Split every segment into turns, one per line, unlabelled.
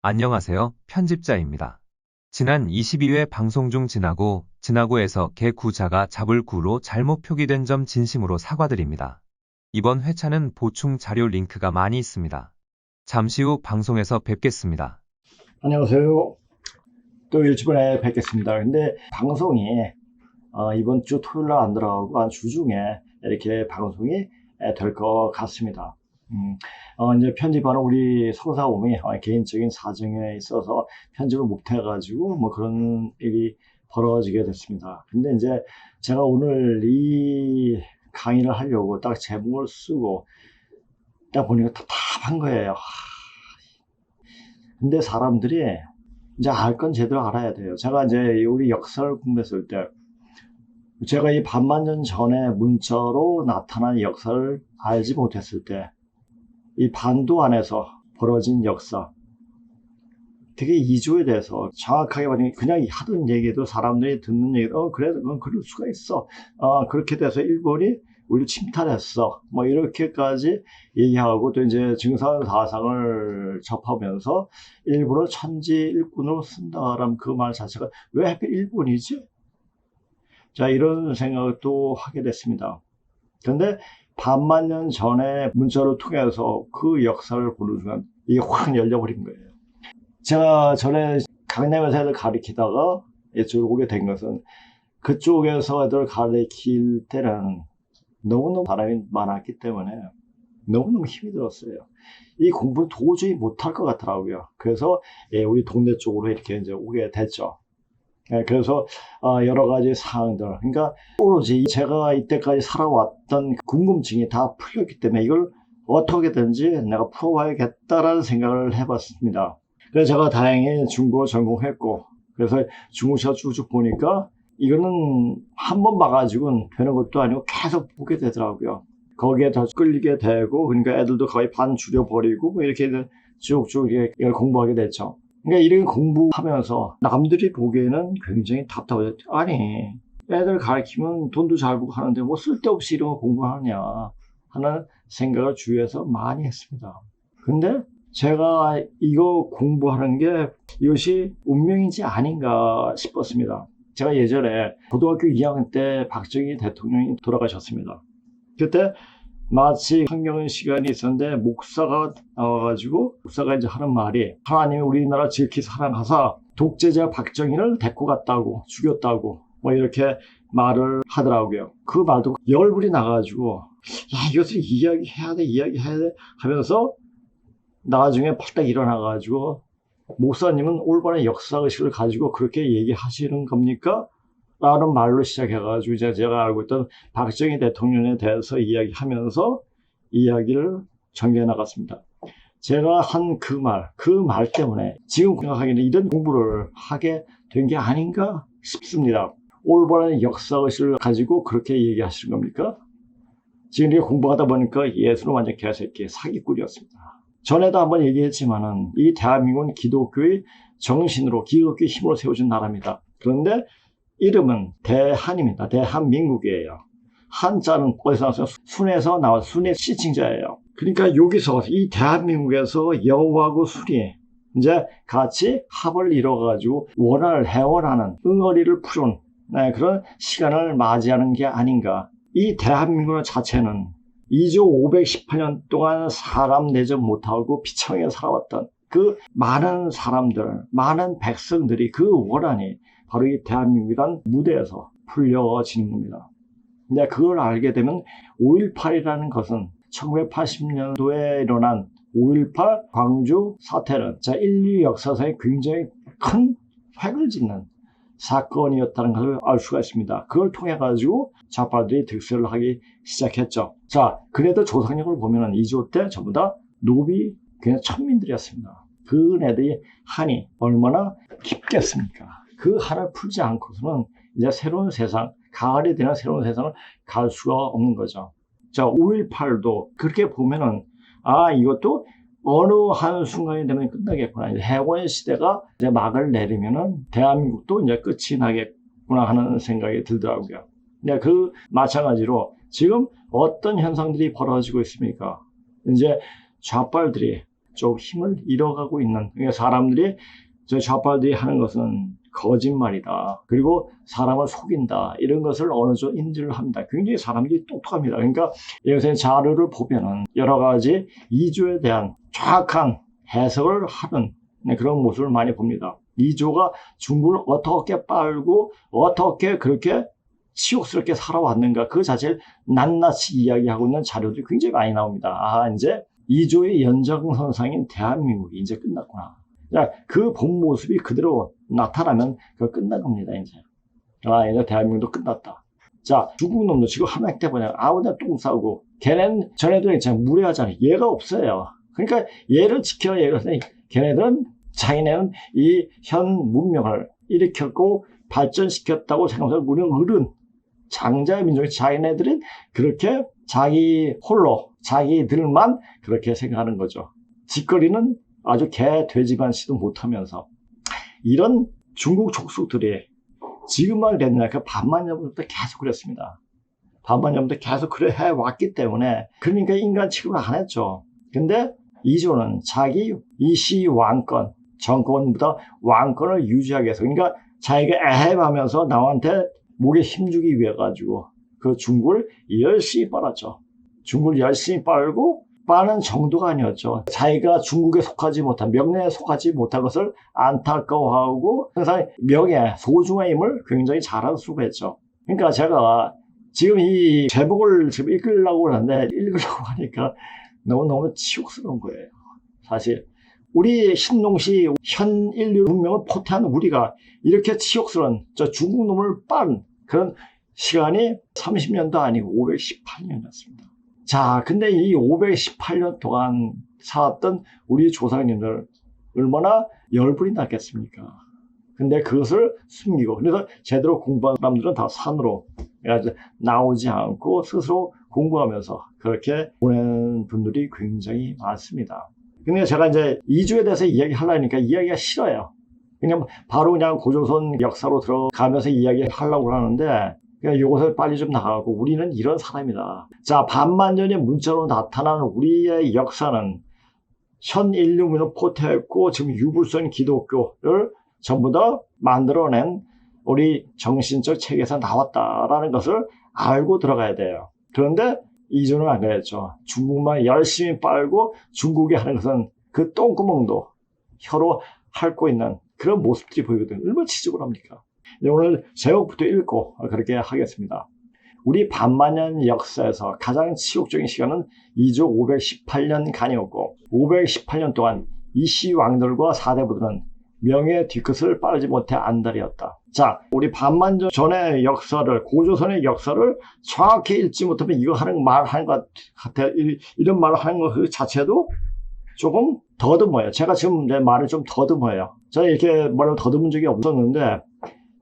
안녕하세요. 편집자입니다. 지난 22회 방송 중 진하고에서 개구자가 잡을 구로 잘못 표기된 점 진심으로 사과드립니다. 이번 회차는 보충 자료 링크가 많이 있습니다. 잠시 후 방송에서 뵙겠습니다.
안녕하세요. 또 일주일에 뵙겠습니다. 근데 방송이 이번 주 토요일 날 안 들어가고 한 주 중에 이렇게 방송이 될 것 같습니다. 이제 편집하는 우리 성사범이 개인적인 사정에 있어서 편집을 못해가지고 뭐 그런 일이 벌어지게 됐습니다. 근데 이제 제가 오늘 이 강의를 하려고 딱 제목을 쓰고 딱 보니까 답답한 거예요. 근데 사람들이 이제 알 건 제대로 알아야 돼요. 제가 이제 우리 역사를 공부했을 때 제가 이 반만 년 전에 문자로 나타난 역사를 알지 못했을 때 이 반도 안에서 벌어진 역사, 특히 이주에 대해서 정확하게 말하면 그냥 하던 얘기도 사람들이 듣는 얘기도 그래 그건 그럴 수가 있어. 그렇게 돼서 일본이 우리를 침탈했어. 뭐 이렇게까지 얘기하고 또 이제 증상사상을 접하면서 일본을 천지 일꾼으로 쓴다라는 그 말 자체가 왜 하필 일본이지? 자, 이런 생각도 하게 됐습니다. 그런데 반만 년 전에 문자를 통해서 그 역사를 보는 순간 이게 확 열려버린 거예요. 제가 전에 강남에서 애들 가르치다가 이쪽으로 오게 된 것은 그쪽에서 애들 가르칠 때는 너무너무 사람이 많았기 때문에 너무너무 힘이 들었어요. 이 공부를 도저히 못할 것 같더라고요. 그래서 우리 동네 쪽으로 이렇게 이제 오게 됐죠. 그래서 여러 가지 사항들, 그러니까 오로지 제가 이때까지 살아왔던 궁금증이 다 풀렸기 때문에 이걸 어떻게든지 내가 풀어봐야겠다라는 생각을 해봤습니다. 그래서 제가 다행히 중국어 전공했고, 그래서 중국 시험 쭉쭉 보니까 이거는 한 번 봐가지고는 되는 것도 아니고 계속 보게 되더라고요. 거기에 더 끌리게 되고, 그러니까 애들도 거의 반 줄여버리고, 뭐 이렇게 쭉쭉 이걸 공부하게 됐죠. 그러니까 이렇게 공부하면서 남들이 보기에는 굉장히 답답하죠. 아니, 애들 가르치면 돈도 잘 벌고 하는데 뭐 쓸데없이 이런 거 공부하느냐 하는 생각을 주위에서 많이 했습니다. 근데 제가 이거 공부하는 게 이것이 운명인지 아닌가 싶었습니다. 제가 예전에 고등학교 2학년 때 박정희 대통령이 돌아가셨습니다. 그때 마치 환경 시간이 있었는데 목사가 나와가지고 목사가 이제 하는 말이 하나님이 우리나라 지극히 사랑하사 독재자 박정희를 데리고 갔다고 죽였다고 뭐 이렇게 말을 하더라고요. 그 말도 열불이 나가지고 야 이것을 이야기해야 돼 하면서 나중에 팔딱 일어나가지고 목사님은 올바른 역사의식을 가지고 그렇게 얘기하시는 겁니까? 라는 말로 시작해가지고 이제 제가 알고 있던 박정희 대통령에 대해서 이야기하면서 이야기를 전개해 나갔습니다. 제가 한 그 말 때문에 지금 생각하기에는 이런 공부를 하게 된 게 아닌가 싶습니다. 올바른 역사의식을 가지고 그렇게 얘기하시는 겁니까? 지금 이렇게 공부하다 보니까 예수는 완전 개새끼 사기꾼이었습니다. 전에도 한번 얘기했지만은 이 대한민국은 기독교의 정신으로 기독교의 힘으로 세워진 나라입니다. 그런데 이름은 대한입니다. 대한민국이에요. 한자는 어디서 나왔어요? 순에서 나와 순의 시칭자예요. 그러니까 여기서 이 대한민국에서 여호와하고 순이 이제 같이 합을 이뤄가지고 원한을 해원하는 응어리를 푸는 그런 시간을 맞이하는 게 아닌가. 이 대한민국 자체는 2조 518년 동안 사람 내전 못하고 비참하게 살아왔던 그 많은 사람들, 많은 백성들이 그 원한이 바로 이 대한민국이란 무대에서 풀려지는 겁니다. 근데 그걸 알게 되면 5.18이라는 것은 1980년도에 일어난 5.18 광주 사태는 인류 역사상에 굉장히 큰 획을 짓는 사건이었다는 것을 알 수가 있습니다. 그걸 통해 가지고 좌파들이 득세를 하기 시작했죠. 자, 그래도 조상력을 보면은 2조 때 전부 다 노비 그냥 천민들이었습니다. 그네들이 한이 얼마나 깊겠습니까? 그 한을 풀지 않고서는 이제 새로운 세상, 가을이 되는 새로운 세상을 갈 수가 없는 거죠. 자, 5.18도 그렇게 보면은 이것도 어느 한 순간이 되면 끝나겠구나. 이제 해원 시대가 이제 막을 내리면은 대한민국도 이제 끝이 나겠구나 하는 생각이 들더라고요. 근데 그 마찬가지로 지금 어떤 현상들이 벌어지고 있습니까? 이제 좌빨들이 좀 힘을 잃어가고 있는, 그러니까 사람들이, 저 좌빨들이 하는 것은 거짓말이다. 그리고 사람을 속인다. 이런 것을 어느 정도 인지를 합니다. 굉장히 사람들이 똑똑합니다. 그러니까 요새 자료를 보면은 여러 가지 이조에 대한 정확한 해석을 하는 그런 모습을 많이 봅니다. 이조가 중국을 어떻게 빨고 어떻게 그렇게 치욕스럽게 살아왔는가 그 자체를 낱낱이 이야기하고 있는 자료들이 굉장히 많이 나옵니다. 아, 이제 이조의 연장선상인 대한민국이 이제 끝났구나. 그 본 모습이 그대로 나타나면 그거 끝난 겁니다, 이제. 아, 이제 대한민국도 끝났다. 자, 중국 놈도 지금 하나씩 때보냐. 아우, 내가 똥 싸고. 걔는, 전에도 있잖아요. 무례하잖아요. 얘가 없어요. 그러니까 얘를 지켜, 얘를. 걔네들은, 자기네는 이 현 문명을 일으켰고 발전시켰다고 생각하면서 우리는 어른, 장자의 민족이 자기네들은 그렇게 자기 홀로, 자기들만 그렇게 생각하는 거죠. 짓거리는 아주 개, 돼지반 씨도 못하면서. 이런 중국 족속들이 지금만 그랬냐, 그 반만 년부터 계속 그랬습니다. 반만 년부터 계속 그래 해왔기 때문에, 그러니까 인간 취급을 안 했죠. 근데 이조는 자기 이시 왕권, 정권보다 왕권을 유지하기 위해서, 그러니까 자기가 애해하면서 남한테 목에 힘주기 위해 가지고 그 중국을 열심히 빨았죠. 중국을 열심히 빨고 빠는 정도가 아니었죠. 자기가 중국에 속하지 못한, 명예에 속하지 못한 것을 안타까워하고 항상 명예, 소중한 힘을 굉장히 잘 수고했죠. 그러니까 제가 지금 이 제목을 지금 읽으려고 하는데 읽으려고 하니까 너무너무 치욕스러운 거예요. 사실 우리 신농시 현 인류 문명을 포태한 우리가 이렇게 치욕스러운 저 중국 놈을 빤 그런 시간이 30년도 아니고 518년이었습니다. 자, 근데 이 518년 동안 살았던 우리 조상님들 얼마나 열불이 났겠습니까? 근데 그것을 숨기고, 그래서 제대로 공부한 사람들은 다 산으로 나오지 않고 스스로 공부하면서 그렇게 보낸 분들이 굉장히 많습니다. 근데 제가 이제 이주에 대해서 이야기하려니까 이야기가 싫어요. 그냥 바로 그냥 고조선 역사로 들어가면서 이야기하려고 하는데, 그러니까 이것을 빨리 좀 나가고 우리는 이런 사람이다. 자, 반만년의 문자로 나타난 우리의 역사는 현 인류문을 포태했고 지금 유불선 기독교를 전부 다 만들어낸 우리 정신적 체계에서 나왔다라는 것을 알고 들어가야 돼요. 그런데 이전은 안 그랬죠. 중국만 열심히 빨고 중국이 하는 것은 그 똥구멍도 혀로 핥고 있는 그런 모습들이 보이거든요. 얼마나 지적을 합니까? 오늘 제목부터 읽고 그렇게 하겠습니다. 우리 반만년 역사에서 가장 치욕적인 시간은 이조 518년간이었고 518년 동안 이씨 왕들과 사대부들은 명예의 뒤끝을 빠르지 못해 안달이었다. 자, 우리 반만년 전의 역사를, 고조선의 역사를 정확히 읽지 못하면 이거 말하는 것 같아요. 이런 말을 하는 것 그 자체도 조금 더듬어요. 제가 지금 내 말을 좀 더듬어요. 제가 이렇게 말을 더듬은 적이 없었는데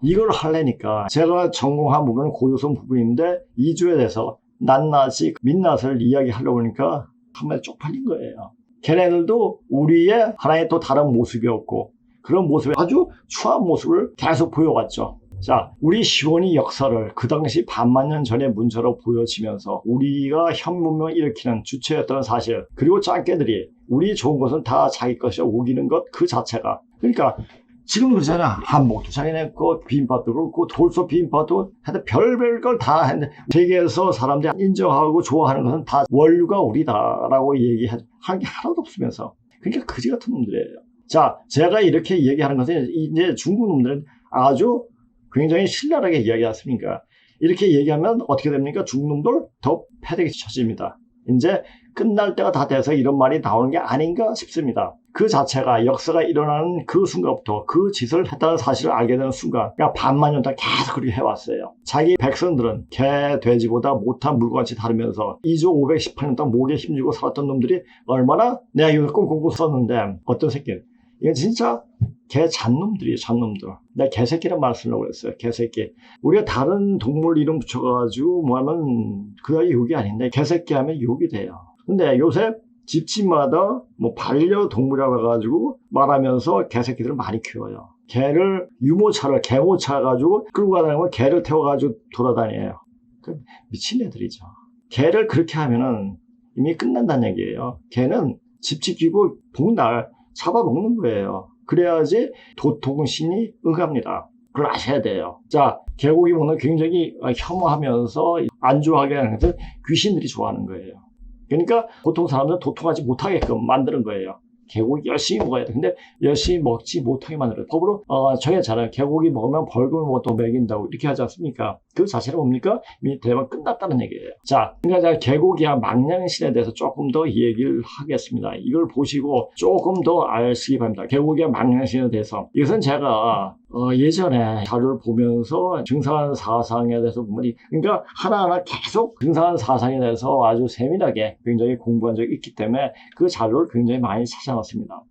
이걸 하려니까 제가 전공한 부분은 고조선 부분인데 이주에 대해서 낱낱이 민낯을 이야기하려고 하니까 한마디 쪽팔린 거예요. 걔네들도 우리의 하나의 또 다른 모습이었고 그런 모습에 아주 추한 모습을 계속 보여왔죠. 자, 우리 시원이 역사를 그 당시 반만 년 전의 문서로 보여지면서 우리가 현 문명을 일으키는 주체였다는 사실, 그리고 짱깨들이 우리 좋은 것은 다 자기 것이 우기는 것 그 자체가, 그러니까 지금 그러잖아. 한복도 자기네 거 비빔밥도 그렇고 돌솥 비빔밥도 하여튼 별별 걸 다 했는데 세계에서 사람들이 인정하고 좋아하는 것은 다 원류가 우리다라고 얘기하는 게 하나도 없으면서 그러니까 그지 같은 놈들이에요. 자, 제가 이렇게 얘기하는 것은 이제 중국 놈들은 아주 굉장히 신랄하게 이야기하십니까? 이렇게 얘기하면 어떻게 됩니까? 중국 놈들 더 패대기 쳐집니다. 이제 끝날 때가 다 돼서 이런 말이 나오는 게 아닌가 싶습니다. 그 자체가 역사가 일어나는 그 순간부터 그 짓을 했다는 사실을 알게 되는 순간, 그러니까 반만 년 동안 계속 그렇게 해왔어요. 자기 백성들은 개, 돼지보다 못한 물건같이 다루면서 2조 518년 동안 목에 힘주고 살았던 놈들이 얼마나 내가 이걸 꽁꽁꽁 썼는데 어떤 새끼, 이건 진짜 개 잔놈들이에요, 잔놈들. 내가 개새끼란 말 쓰려고 했어요, 개새끼. 우리가 다른 동물 이름 붙여가지고 뭐 하면 그게 욕이 아닌데 개새끼 하면 욕이 돼요. 근데 요새 집집마다 뭐 반려동물이라고 해가지고 말하면서 개새끼들을 많이 키워요. 개를 유모차를 개모차 가지고 끌고 가다니면 개를 태워가지고 돌아다녀요. 미친 애들이죠. 개를 그렇게 하면은 이미 끝난다는 얘기예요. 개는 집 지키고 복날 잡아먹는 거예요. 그래야지 도통신이 응합니다. 그걸 아셔야 돼요. 자, 개고기 먹는 굉장히 혐오하면서 안 좋아하게 하는 것은 귀신들이 좋아하는 거예요. 그러니까 보통 사람들은 도통하지 못하게끔 만드는 거예요. 개고기 열심히 먹어야 돼. 근데 열심히 먹지 못하게 만들어요. 법으로 정해잖아요. 개고기 먹으면 벌금을 뭐 또 매긴다고 이렇게 하지 않습니까? 그 자체는 뭡니까? 이미 대박 끝났다는 얘기예요. 자, 그러니까 제가 개고기와 망냥신에 대해서 조금 더 얘기를 하겠습니다. 이걸 보시고 조금 더 아시기 바랍니다. 개고기와 망냥신에 대해서. 이것은 제가 예전에 자료를 보면서 증상한 사상에 대해서 보니, 그러니까 하나하나 계속 증상한 사상에 대해서 아주 세밀하게 굉장히 공부한 적이 있기 때문에 그 자료를 굉장히 많이 찾아놨습니다.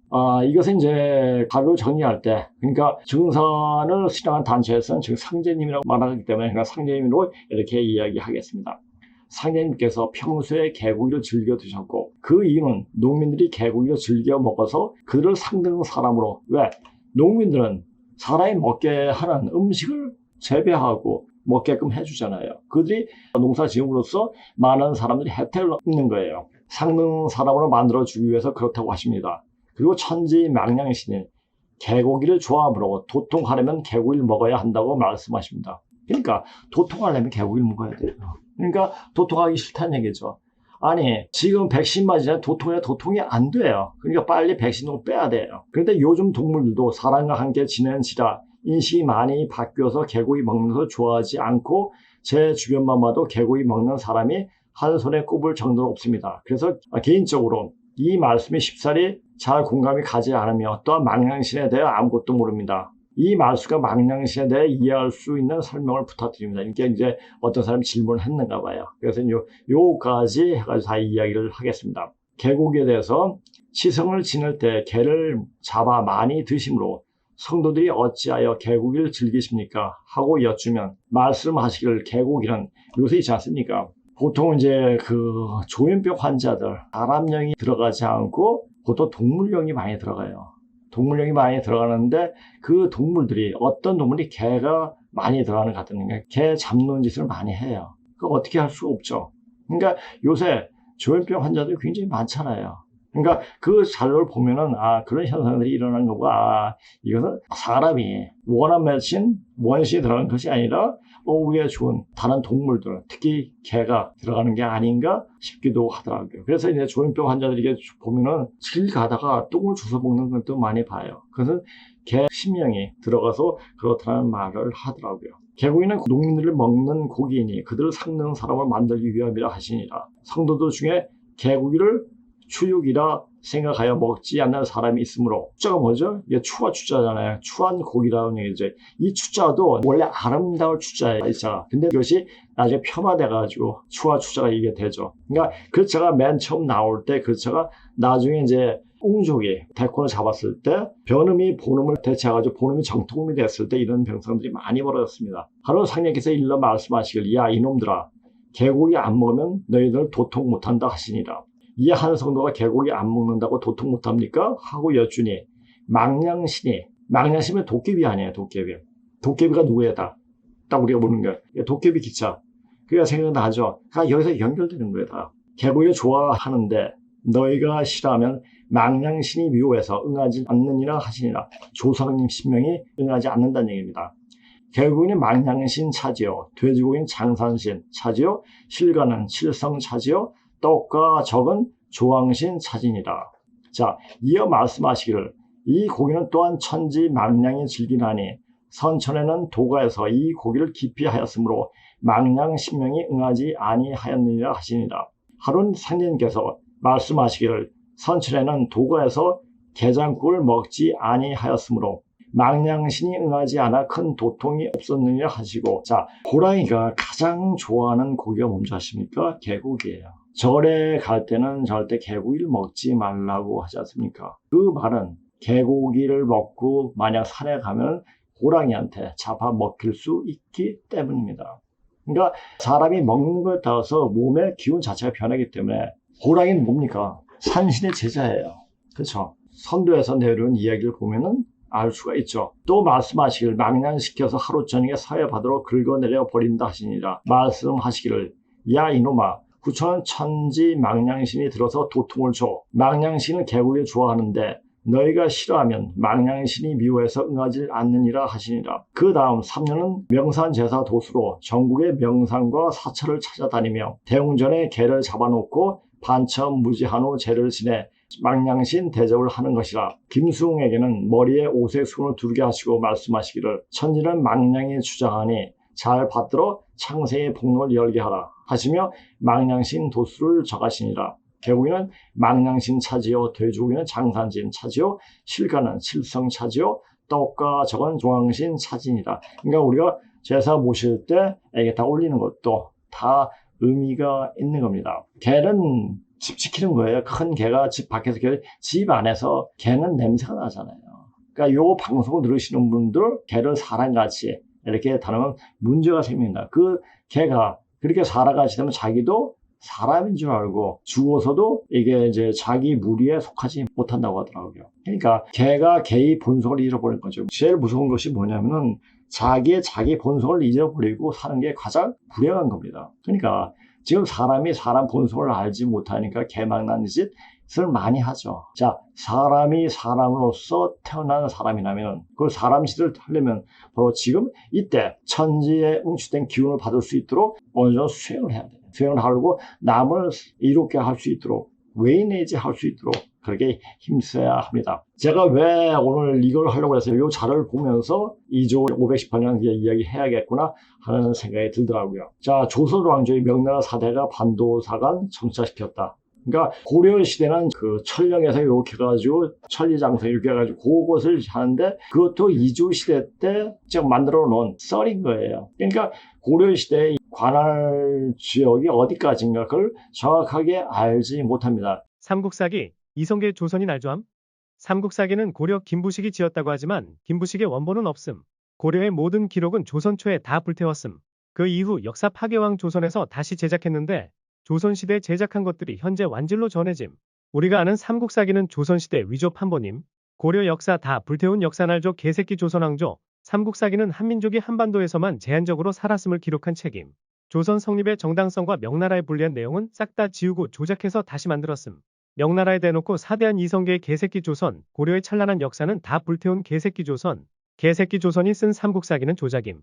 이것은 이제 자료를 정리할 때, 그러니까 증산을 실행한 단체에서는 지금 상제님이라고 말하기 때문에, 그러니까 상제님으로 이렇게 이야기하겠습니다. 상제님께서 평소에 개고기를 즐겨 드셨고, 그 이유는 농민들이 개고기를 즐겨 먹어서 그들을 상등 사람으로, 왜? 농민들은 사람이 먹게 하는 음식을 재배하고 먹게끔 해주잖아요. 그들이 농사 지음으로써 많은 사람들이 혜택을 얻는 거예요. 상등 사람으로 만들어주기 위해서 그렇다고 하십니다. 그리고 천지 망냥신인 개고기를 좋아함으로 도통하려면 개고기를 먹어야 한다고 말씀하십니다. 그러니까 도통하려면 개고기를 먹어야 돼요. 그러니까 도통하기 싫다는 얘기죠. 아니, 지금 백신 맞으면 도통이 안 돼요. 그러니까 빨리 백신을 빼야 돼요. 그런데 요즘 동물들도 사람과 함께 지내는지라 인식이 많이 바뀌어서 개고기 먹는 것을 좋아하지 않고 제 주변만 봐도 개고기 먹는 사람이 한 손에 꼽을 정도로 없습니다. 그래서 개인적으로 이 말씀이 쉽사리 잘 공감이 가지 않으며 또한 망냥신에 대해 아무것도 모릅니다. 이 말씀과 망냥신에 대해 이해할 수 있는 설명을 부탁드립니다. 이게 이제 어떤 사람이 질문을 했는가 봐요. 그래서 요까지 해가지고 다 이야기를 하겠습니다. 개고기에 대해서 치성을 지낼 때 개를 잡아 많이 드심으로 성도들이 어찌하여 개고기를 즐기십니까? 하고 여쭈면 말씀하시기를 개고기는 요새 있지 않습니까? 보통 이제 그 조현병 환자들 사람령이 들어가지 않고 보통 동물령이 많이 들어가요. 동물령이 많이 들어가는데 그 동물들이 어떤 동물이 개가 많이 들어가는 것 같으니까 개 잡는 짓을 많이 해요. 그거 어떻게 할 수가 없죠. 그러니까 요새 조현병 환자들이 굉장히 많잖아요. 그러니까 그 자료를 보면은 그런 현상들이 일어나는 거고 이것은 사람이 원한 맺힌 원시에 들어가는 것이 아니라 우리가 좋은 다른 동물들, 특히 개가 들어가는 게 아닌가 싶기도 하더라고요. 그래서 이제 조현병 환자들이 보면은 길 가다가 똥을 주워 먹는 것도 많이 봐요. 그것은 개 신명이 들어가서 그렇다는 말을 하더라고요. 개고기는 농민들을 먹는 고기이니 그들을 삭는 사람을 만들기 위함이라 하시니라. 성도들 중에 개고기를 추육이라 생각하여 먹지 않는 사람이 있으므로 추자가 뭐죠? 이게 추와 추자잖아요. 추한 고기라는 얘기죠. 이 추자도 원래 아름다울 추자예요. 자, 근데 이것이 나중에 폄하돼가지고 추와 추자가 이게 되죠. 그러니까 그 차가 맨 처음 나올 때 그 차가 나중에 이제 웅족이 대권을 잡았을 때 변음이 본음을 대체해가지고 본음이 정통음이 됐을 때 이런 병상들이 많이 벌어졌습니다. 하루 상례께서 일러 말씀하시길 야 이놈들아 개고기 안 먹으면 너희들 도통 못한다 하시니라. 이 한 성도가 개고기 안 먹는다고 도통 못합니까? 하고 여쭈니 망냥신이 도깨비 아니에요. 도깨비가 누구예요? 딱 우리가 보는 거예요. 도깨비 기차. 그게 생각나죠. 여기서 연결되는 거예요. 다. 개고기 좋아하는데 너희가 싫어하면 망냥신이 미워해서 응하지 않느니라 하시니라. 조상님 신명이 응하지 않는다는 얘기입니다. 개고기는 망냥신 차지요. 돼지고기는 장산신 차지요. 실과는 칠성 차지요. 떡과 적은 조왕신 차지니라. 자, 이어 말씀하시기를 이 고기는 또한 천지 망냥이 즐기나니 선천에는 도가에서 이 고기를 깊이 하였으므로 망냥 신명이 응하지 아니하였느니라 하시니라. 하룬 상제님께서 말씀하시기를 선천에는 도가에서 게장국을 먹지 아니하였으므로 망냥신이 응하지 않아 큰 도통이 없었느니라 하시고, 자, 호랑이가 가장 좋아하는 고기가 뭔지 아십니까? 개고기예요. 절에 갈 때는 절대 개고기를 먹지 말라고 하지 않습니까? 그 말은 개고기를 먹고 만약 산에 가면 호랑이한테 잡아먹힐 수 있기 때문입니다. 그러니까 사람이 먹는 것에 따라서 몸의 기운 자체가 변하기 때문에 호랑이는 뭡니까? 산신의 제자예요. 그렇죠? 선도에서 내려온 이야기를 보면은 알 수가 있죠. 또 말씀하시기를 망냥시켜서 하루 저녁에 사회 바다로 긁어내려 버린다 하시니라. 말씀하시기를 야 이놈아 부처는 천지 망냥신이 들어서 도통을 줘. 망냥신은 개구리를 좋아하는데 너희가 싫어하면 망냥신이 미워해서 응하지 않느니라 하시니라. 그 다음 3년은 명산제사 도수로 전국의 명산과 사찰을 찾아다니며 대웅전에 개를 잡아놓고 반천무지한 후 제를 지내 망냥신 대접을 하는 것이라. 김수웅에게는 머리에 옷의 수건을 두르게 하시고 말씀하시기를 천지는 망냥이 주장하니 잘 받들어 창세의 복록을 열게 하라 하시며 망냥신 도수를 정하시니라. 개구리는 망냥신 차지요, 돼지고기는 장산진 차지요, 실가는 칠성 차지요, 떡과 적은 종황신 차지니라. 그러니까 우리가 제사 모실 때 이게 다 올리는 것도 다 의미가 있는 겁니다. 개는 집 지키는 거예요. 큰 개가 집 밖에서 집 안에서 개는 냄새가 나잖아요. 그러니까 요 방송을 들으시는 분들 개를 사람같이 이렇게 다루면 문제가 생깁니다. 그 개가 그렇게 살아가시 되면 자기도 사람인 줄 알고 죽어서도 이게 이제 자기 무리에 속하지 못한다고 하더라고요. 그러니까 개가 개의 본성을 잃어버린 거죠. 제일 무서운 것이 뭐냐면은 자기 본성을 잊어버리고 사는 게 가장 불행한 겁니다. 그러니까 지금 사람이 사람 본성을 알지 못하니까 개망난 짓을 많이 하죠. 자, 사람이 사람으로서 태어난 사람이라면 그 사람 짓을 하려면 바로 지금 이때 천지에 응축된 기운을 받을 수 있도록 어느 정도 수행을 해야 돼요. 수행을 하고 남을 이롭게 할 수 있도록 외인의지 할 수 있도록 그렇게 힘써야 합니다. 제가 왜 오늘 이걸 하려고 했어요? 이 자료를 보면서 2조 518년 이야기 해야겠구나 하는 생각이 들더라고요. 자, 조선 왕조의 명나라 사대가 반도사간 정착시켰다. 그러니까 고려시대는 그 천령에서 이렇게 해가지고 천리장성 이렇게 해가지고 그것을 하는데 그것도 이조시대 때 제가 만들어 놓은 썰인 거예요. 그러니까 고려시대의 관할 지역이 어디까지인가 그걸 정확하게 알지 못합니다.
삼국사기, 이성계 조선인 알조함? 삼국사기는 고려 김부식이 지었다고 하지만 김부식의 원본은 없음. 고려의 모든 기록은 조선 초에 다 불태웠음. 그 이후 역사 파괴왕 조선에서 다시 제작했는데 조선시대에 제작한 것들이 현재 완질로 전해짐. 우리가 아는 삼국사기는 조선시대 위조 판본임. 고려 역사 다 불태운 역사날조 개새끼 조선왕조. 삼국사기는 한민족이 한반도에서만 제한적으로 살았음을 기록한 책임. 조선 성립의 정당성과 명나라에 불리한 내용은 싹 다 지우고 조작해서 다시 만들었음. 명나라에 대놓고 사대한 이성계의 개새끼 조선, 고려의 찬란한 역사는 다 불태운 개새끼 조선. 개새끼 조선이 쓴 삼국사기는 조작임.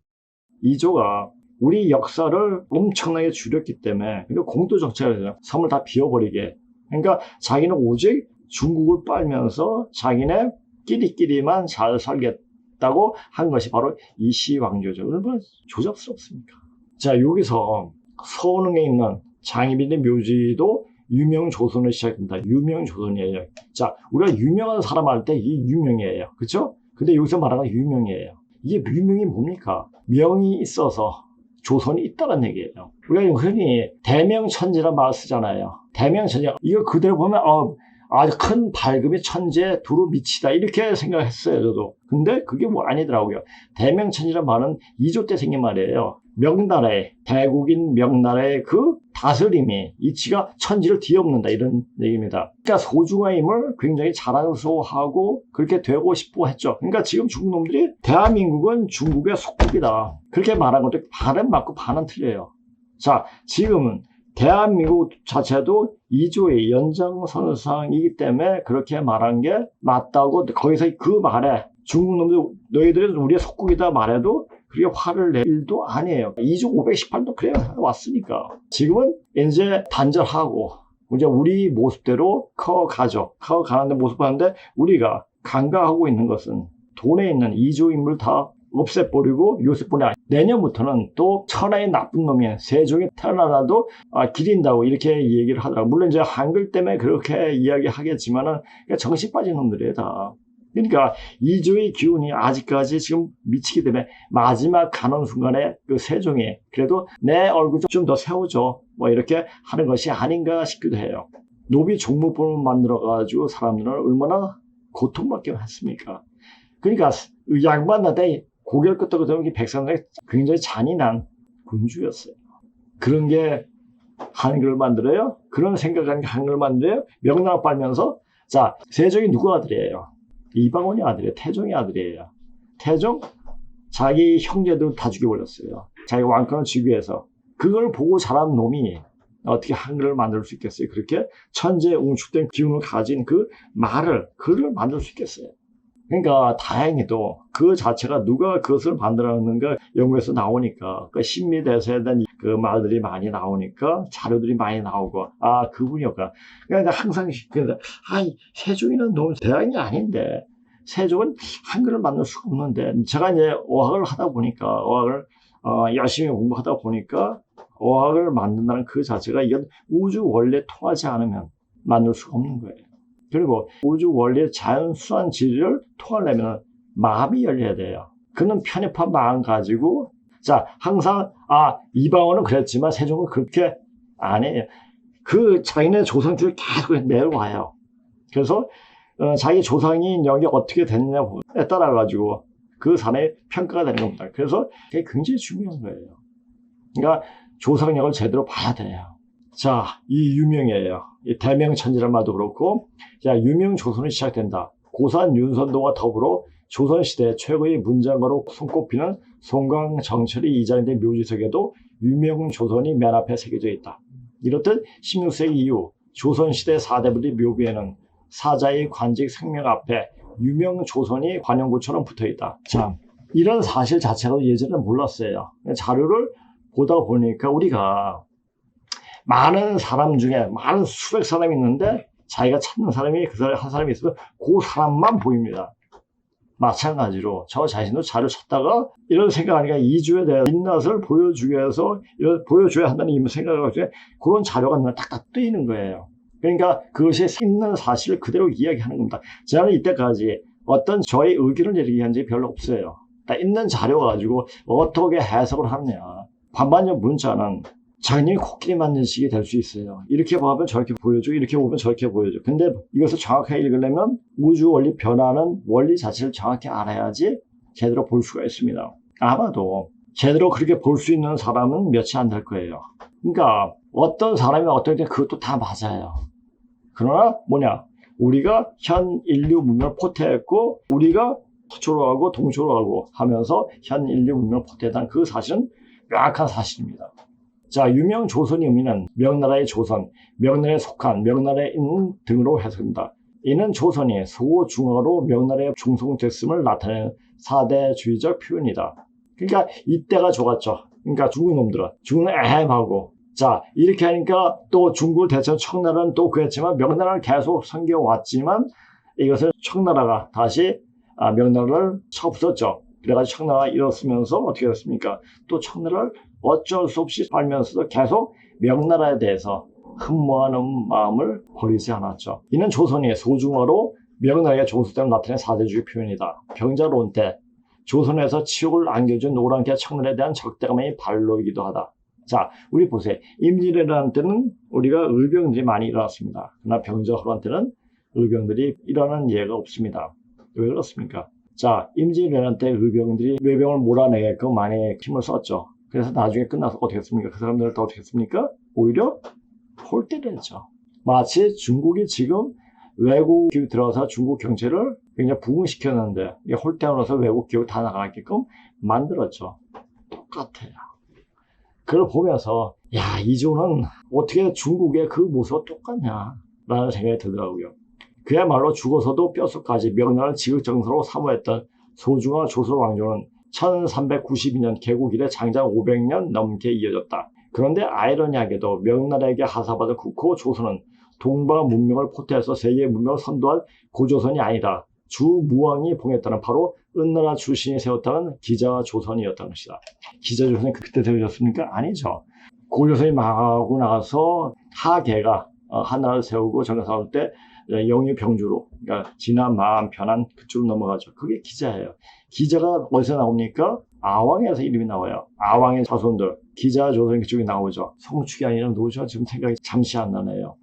이조가 우리 역사를 엄청나게 줄였기 때문에 그리고 공도 정책을 해요. 섬을 다 비워버리게. 그러니까 자기는 오직 중국을 빨면서 자기네 끼리끼리만 잘 살겠다고 한 것이 바로 이 시왕조죠. 얼마나 조잡스럽습니까? 자, 여기서 서원흥에 있는 장희빈의 묘지도 유명조선을 시작합니다. 유명조선이에요. 자, 우리가 유명한 사람 할 때 이 유명이에요. 그렇죠? 근데 여기서 말하는 유명이에요. 이게 유명이 뭡니까? 명이 있어서 조선이 있다는 얘기예요. 우리가 흔히 대명천지란 말을 쓰잖아요. 대명천지. 이거 그대로 보면 아주 큰 밝음이 천지에 두루 미치다 이렇게 생각했어요. 저도. 근데 그게 뭐 아니더라고요. 대명천지란 말은 2조 때 생긴 말이에요. 명나라의 대국인 명나라의 그 다스림이 이치가 천지를 뒤엎는다 이런 얘기입니다. 그러니까 소중함을 굉장히 자랑스러워하고 그렇게 되고 싶어 했죠. 그러니까 지금 중국 놈들이 대한민국은 중국의 속국이다 그렇게 말한 것도 반은 맞고 반은 틀려요. 자, 지금은 대한민국 자체도 2조의 연장선상이기 때문에 그렇게 말한 게 맞다고 거기서 그 말에 중국 놈들 너희들은 우리의 속국이다 말해도 그게 화를 낼 일도 아니에요. 2조 518도 그래 왔으니까. 지금은 이제 단절하고 이제 우리 모습대로 커가죠. 커가는데 모습 하는데 우리가 간과하고 있는 것은 돈에 있는 2조 인물 다 없애버리고 요새뿐이 아니라 내년부터는 또 천하의 나쁜 놈이 세종이 태어나도 기린다고 이렇게 얘기를 하더라고요. 물론 이제 한글 때문에 그렇게 이야기하겠지만은 정신 빠진 놈들이에요 다. 그러니까 2조의 기운이 아직까지 지금 미치기 때문에 마지막 가는 순간에 그 세종이 그래도 내 얼굴 좀 더 세워줘 뭐 이렇게 하는 것이 아닌가 싶기도 해요. 노비 종목법을 만들어가지고 사람들은 얼마나 고통받게 했습니까? 그러니까 양반한테 고개를 끄덕끄덕 백성들이 굉장히 잔인한 군주였어요. 그런 게 한글을 만들어요? 그런 생각하는 게 한글을 만들어요? 명나라 빨면서 자, 세종이 누구 아들이에요? 이방원이 아들이에요. 태종이 아들이에요. 태종 자기 형제들 다 죽여버렸어요. 자기 왕권을 지기 위해서. 그걸 보고 자란 놈이 어떻게 한글을 만들 수 있겠어요? 그렇게 천재의 웅축된 기운을 가진 그 글을 만들 수 있겠어요? 그러니까 다행히도 그 자체가 누가 그것을 만들었는가 연구에서 나오니까 그 신미대사에 대한 그 말들이 많이 나오니까 자료들이 많이 나오고 그분이었구나. 그러니까 항상 세종이는 너무 대학이 아닌데 세종은 한글을 만들 수가 없는데 제가 이제 어학을 하다 보니까 어학을 열심히 공부하다 보니까 어학을 만든다는 그 자체가 이건 우주 원리에 통하지 않으면 만들 수가 없는 거예요. 그리고 우주 원리의 자연수한 진리를 통하려면 마음이 열려야 돼요. 그는 편협한 마음 가지고 항상 이방원은 그랬지만 세종은 그렇게 안 해요. 그 자기네 조상들을 계속 내려와요. 그래서 자기 조상이 여기 어떻게 됐느냐에 따라 가지고 그 사람의 평가가 되는 겁니다. 그래서 그게 굉장히 중요한 거예요. 그러니까 조상력을 제대로 봐야 돼요. 이 유명이에요. 이 대명천지란 말도 그렇고, 유명 조선이 시작된다. 고산 윤선도와 더불어 조선시대 최고의 문장가로 손꼽히는 송강정철이 이장된 묘지석에도 유명 조선이 맨 앞에 새겨져 있다. 이렇듯 16세기 이후 조선시대 4대부의 묘비에는 사자의 관직 생명 앞에 유명 조선이 관용구처럼 붙어 있다. 이런 사실 자체도 예전에는 몰랐어요. 자료를 보다 보니까 우리가 많은 사람 중에 많은 수백 사람이 있는데 자기가 찾는 사람이 한 사람이 있으면 그 사람만 보입니다. 마찬가지로 저 자신도 자료 찾다가 이런 생각하니까 이주에 대한 민낯을 보여주기 위해서 보여줘야 한다는 생각을 가지고 그런 자료가 눈에 딱딱 뜨이는 거예요. 그러니까 그것이 있는 사실을 그대로 이야기하는 겁니다. 저는 이때까지 어떤 저의 의견을 얘기한 적이 별로 없어요. 다 있는 자료 가지고 어떻게 해석을 하느냐. 반반적 문자는 자기님이 코끼리 만든 식이 될 수 있어요. 이렇게 보면 저렇게 보여줘, 이렇게 보면 저렇게 보여줘. 근데 이것을 정확하게 읽으려면 우주 원리 변화는 원리 자체를 정확히 알아야지 제대로 볼 수가 있습니다. 아마도 제대로 그렇게 볼 수 있는 사람은 몇이 안 될 거예요. 그러니까 어떤 사람이 어떨 때 그것도 다 맞아요. 그러나 우리가 현 인류 문명을 포태했고 우리가 서초로하고 동초로하고 하면서 현 인류 문명을 포태했다는 그 사실은 명확한 사실입니다. 유명 조선의 의미는 명나라의 조선, 명나라에 속한, 명나라에 있는 등으로 해석합니다. 이는 조선이 소중어로 명나라에 중송됐음을 나타내는 4대주의적 표현이다. 그러니까 이때가 좋았죠. 그러니까 중국 놈들은. 중국은 애매하고. 이렇게 하니까 또 중국을 대체로 청나라는 또 그랬지만 명나라를 계속 섬겨왔지만 이것을 청나라가 다시 명나라를 쳐부쉈죠. 그래가지고 청나라가 일었으면서 어떻게 됐습니까? 또 청나라를 어쩔 수 없이 살면서도 계속 명나라에 대해서 흠모하는 마음을 버리지 않았죠. 이는 조선이 소중어로 명나라의 종수됨을 나타낸 4대주의 표현이다. 병자론 때 조선에서 치욕을 안겨준 노란개 청나라에 대한 적대감의 발로이기도 하다. 우리 보세요. 임진왜란 때는 우리가 의병들이 많이 일어났습니다. 그러나 병자호란 때는 의병들이 일어나는 예가 없습니다. 왜 그렇습니까? 임진왜란 때 의병들이 외병을 몰아내게끔 많이 힘을 썼죠. 그래서 나중에 끝나서 어떻게 했습니까? 그 사람들을 더 어떻게 했습니까? 오히려 홀대를 했죠. 마치 중국이 지금 외국 기업이 들어와서 중국 경제를 굉장히 부흥시켰는데 홀대하면서 외국 기업이 다 나가게끔 만들었죠. 똑같아요. 그걸 보면서 이조는 어떻게 중국의 그 모습과 똑같냐라는 생각이 들더라고요. 그야말로 죽어서도 뼛속까지 명나라를 지극정서로 사모했던 소중한 조선 왕조는 1392년 개국 이래 장장 500년 넘게 이어졌다. 그런데 아이러니하게도 명나라에게 하사받은 국호 조선은 동방 문명을 포태해서 세계 문명을 선도한 고조선이 아니다. 주무왕이 봉했다는 바로 은나라 출신이 세웠다는 기자조선이었다는 것이다. 기자조선이 그때 세워졌습니까? 아니죠. 고조선이 망하고 나서 하계가 하나를 세우고 정을 세울 때 영유병주로, 그러니까 진안, 마안, 편안 그쪽으로 넘어가죠. 그게 기자예요. 기자가 어디서 나옵니까? 아왕에서 이름이 나와요. 아왕의 자손들, 기자조선 그쪽이 나오죠. 성축이 아니라 누구죠? 지금 생각이 잠시 안 나네요.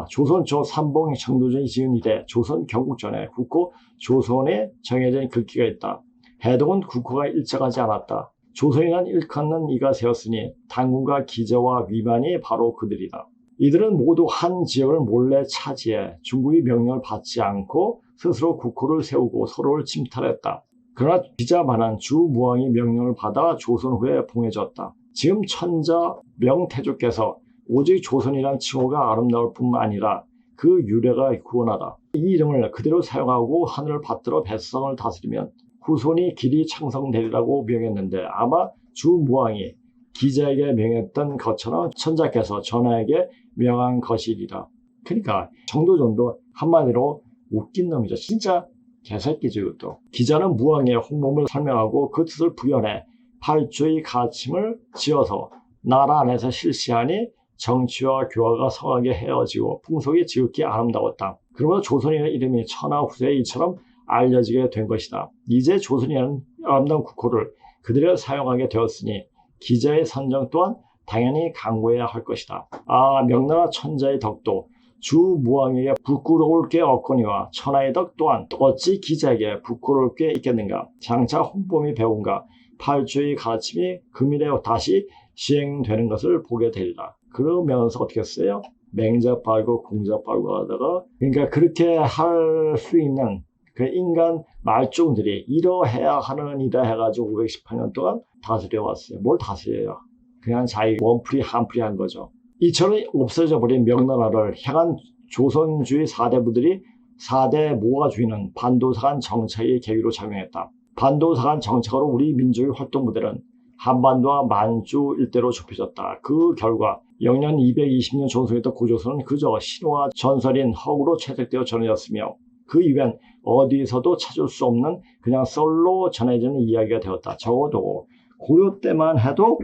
조선 초 삼봉 청도전이 지은 이래 조선 경국전에 국호 조선에 정해진 글귀가 있다. 해동은 국호가 일정하지 않았다. 조선이란 일컫는 이가 세웠으니 당군과 기자와 위만이 바로 그들이다. 이들은 모두 한 지역을 몰래 차지해 중국의 명령을 받지 않고 스스로 국호를 세우고 서로를 침탈했다. 그러나 기자만한 주무왕이 명령을 받아 조선 후에 봉해졌다. 지금 천자 명태조께서 오직 조선이란 칭호가 아름다울 뿐만 아니라 그 유래가 구원하다. 이 이름을 그대로 사용하고 하늘을 받들어 백성을 다스리면 후손이 길이昌盛되리라고 명했는데 아마 주무왕이 기자에게 명했던 것처럼 천자께서 전하에게 명한 것이리라. 그러니까 정도전도 한마디로 웃긴 놈이죠. 진짜 개새끼죠, 이것도. 기자는 무왕의 홍범을 설명하고 그 뜻을 부연해 팔조의 가침을 지어서 나라 안에서 실시하니 정치와 교화가 성하게 헤어지고 풍속이 지극히 아름다웠다. 그러면서 조선이라는 이름이 천하후세에 이처럼 알려지게 된 것이다. 이제 조선이라는 아름다운 국호를 그들이 사용하게 되었으니 기자의 선정 또한 당연히 강구해야 할 것이다. 아, 명나라 천자의 덕도 주무왕에게 부끄러울 게 없거니와 천하의 덕 또한 어찌 기자에게 부끄러울 게 있겠는가. 장차 홍범이 배운가 팔주의 가르침이 금일에 다시 시행되는 것을 보게 되리라. 그러면서 어떻게 했어요? 맹자 빨고 공자 빨고 하다가 그러니까 그렇게 할 수 있는 그 인간 말종들이 이러해야 하느니라 해가지고 518년 동안 다스려왔어요. 뭘 다스려요? 그냥 자기 원풀이 한풀이 한 거죠. 이처럼 없어져 버린 명나라를 향한 조선주의 4대부들이 4대 모아주의는 반도사관 정책의 계기로 작용했다. 반도사관 정책으로 우리 민족의 활동 무대는 한반도와 만주 일대로 좁혀졌다. 그 결과 영년 220년 존속했던 고조선은 그저 신화와 전설인 허구로 채택되어 전해졌으며 그 이후엔 어디서도 찾을 수 없는 그냥 썰로 전해지는 이야기가 되었다. 적어도 고려 때만 해도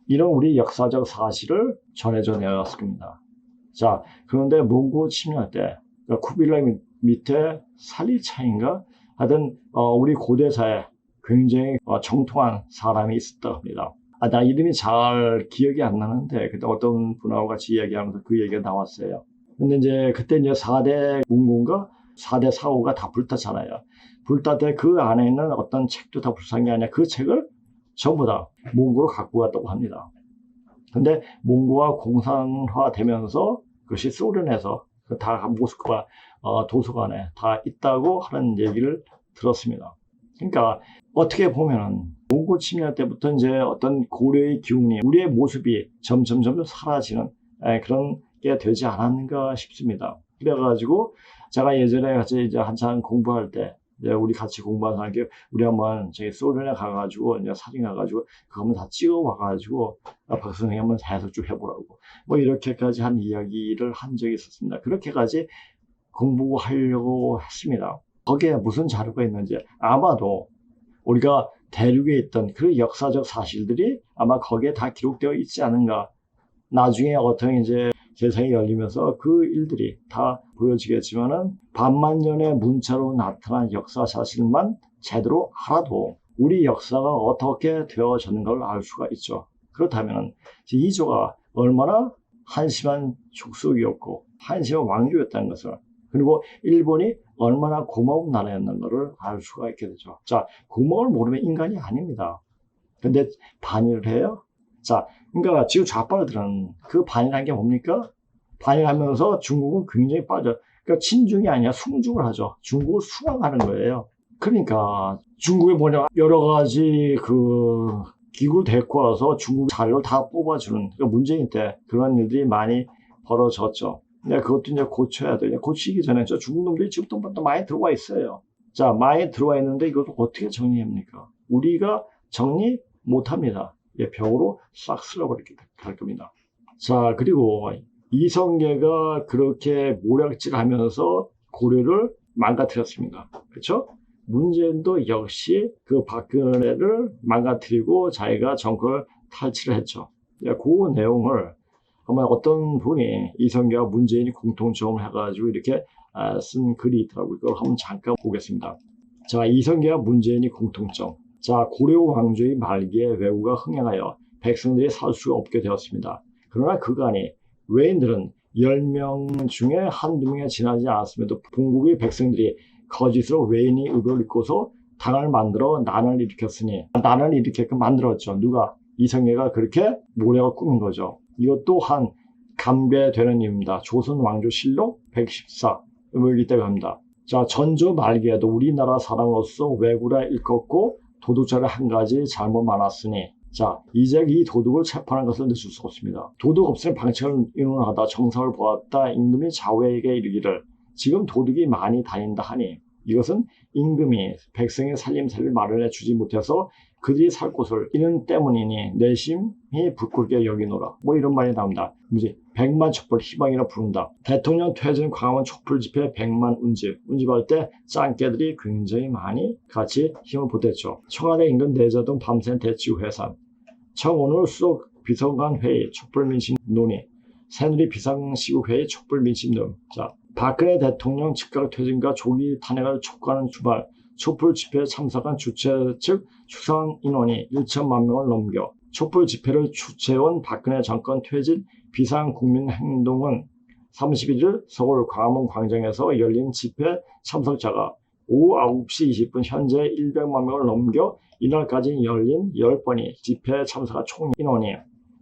이런 우리 역사적 사실을 전해져 내왔습니다. 자, 그런데 몽고 침략 때 쿠빌라이 밑에 살리차인가 하여튼 우리 고대사에 굉장히 정통한 사람이 있었다고 합니다. 나 이름이 잘 기억이 안 나는데 그때 어떤 분하고 같이 이야기하면서 그 얘기가 나왔어요. 근데 이제 그때 이제 4대 문고인가 4대 사호가 다 불탔잖아요. 불탈 때 그 안에 있는 어떤 책도 다 불탄 게 아니라 그 책을 전부 다 몽고로 갖고 갔다고 합니다. 근데 몽고가 공산화되면서 그것이 소련에서 다 모스크바 도서관에 다 있다고 하는 얘기를 들었습니다. 그러니까 어떻게 보면은 몽고 침략 때부터 이제 어떤 고려의 기운이 우리의 모습이 점점 사라지는 그런 게 되지 않았는가 싶습니다. 그래가지고 제가 예전에 같이 이제 한참 공부할 때 이제 우리 같이 공부한 사람이 우리 한번 저기 소련에 가가지고 이제 사진 가가지고 그거 한번 다 찍어 와가지고 박 선생님 한번 해석 좀 해보라고 뭐 이렇게까지 한 이야기를 한 적이 있었습니다. 그렇게까지 공부하려고 했습니다. 거기에 무슨 자료가 있는지 아마도 우리가 대륙에 있던 그 역사적 사실들이 아마 거기에 다 기록되어 있지 않은가. 나중에 어떤 이제 세상이 열리면서 그 일들이 다 보여지겠지만은 반만년의 문자로 나타난 역사 사실만 제대로 알아도 우리 역사가 어떻게 되어졌는 걸 알 수가 있죠. 그렇다면 이조가 얼마나 한심한 족속이었고 한심한 왕조였다는 것을 그리고 일본이 얼마나 고마운 나라였는 것을 알 수가 있게 되죠. 자, 고마움을 모르면 인간이 아닙니다. 근데 반일을 해요? 자, 그러니까 지금 좌빨들은 그 반일한 게 뭡니까? 반일하면서 중국은 굉장히 빠져. 그러니까 친중이 아니라 숭중을 하죠. 중국을 수강하는 거예요. 그러니까 중국에 뭐냐 여러 가지 그 기구를 데리고 와서 중국 자료를 다 뽑아주는 그러니까 문재인 때 그런 일들이 많이 벌어졌죠. 근데 그것도 이제 고쳐야 돼요. 고치기 전에 저 중국 놈들이 지금부터 많이 들어와 있어요. 자, 많이 들어와 있는데 이것도 어떻게 정리합니까? 우리가 정리 못합니다. 벽으로 싹 쓸어버리게 될 겁니다. 자, 그리고 이성계가 그렇게 모략질하면서 고려를 망가뜨렸습니다. 그렇죠? 문재인도 역시 그 박근혜를 망가뜨리고 자기가 정권을 탈취를 했죠. 그 내용을 아마 어떤 분이 이성계와 문재인이 공통점을 해가지고 이렇게 쓴 글이 있더라고요. 그걸 한번 잠깐 보겠습니다. 자, 이성계와 문재인이 공통점. 자, 고려 왕조의 말기에 왜구가 흥행하여 백성들이 살 수가 없게 되었습니다. 그러나 그간이 외인들은 10명 중에 한두 명이 지나지 않았음에도 본국의 백성들이 거짓으로 외인이 의를 입고서 당을 만들어 난을 일으켰으니 난을 일으켰게 만들었죠. 누가? 이성계가 그렇게 모략을 꾸민 거죠. 이것 또한 감배되는 일입니다. 조선 왕조실록 114 여기 있다고 합니다. 자, 전조 말기에도 우리나라 사람으로서 왜구라 일컫고 도둑질을 한 가지 잘못 많았으니 자, 이제 이 도둑을 체포하는 것을 늦출 수 없습니다. 도둑 없으면 방책을 의논하다 정상을 보았다 임금이 좌우에게 이르기를 지금 도둑이 많이 다닌다 하니 이것은 임금이 백성의 살림살이를 마련해 주지 못해서 그들이 살 곳을 잃은 때문이니 내심이 부끄럽게 여기노라. 뭐 이런 말이 나옵니다. 뭐지? 100만 촛불 희망이라 부른다. 대통령 퇴진 광화문 촛불 집회 100만 운집할 때 짱깨들이 굉장히 많이 같이 힘을 보탰죠. 청와대 인근 내자동 밤샘 대치후 해산, 청오늘 수석 비서관 회의 촛불 민심 논의, 새누리 비상시국 회의 촛불 민심 등. 자, 박근혜 대통령 즉각 퇴진과 조기 탄핵을 촉구하는 주말 촛불 집회에 참석한 주최 측 추산 인원이 1천만 명을 넘겨 촛불 집회를 주최해온 박근혜 정권 퇴진 비상국민행동은 31일 서울 광화문 광장에서 열린 집회 참석자가 오후 9시 20분 현재 100만 명을 넘겨 이날까지 열린 10번이 집회에 참석한 총 인원이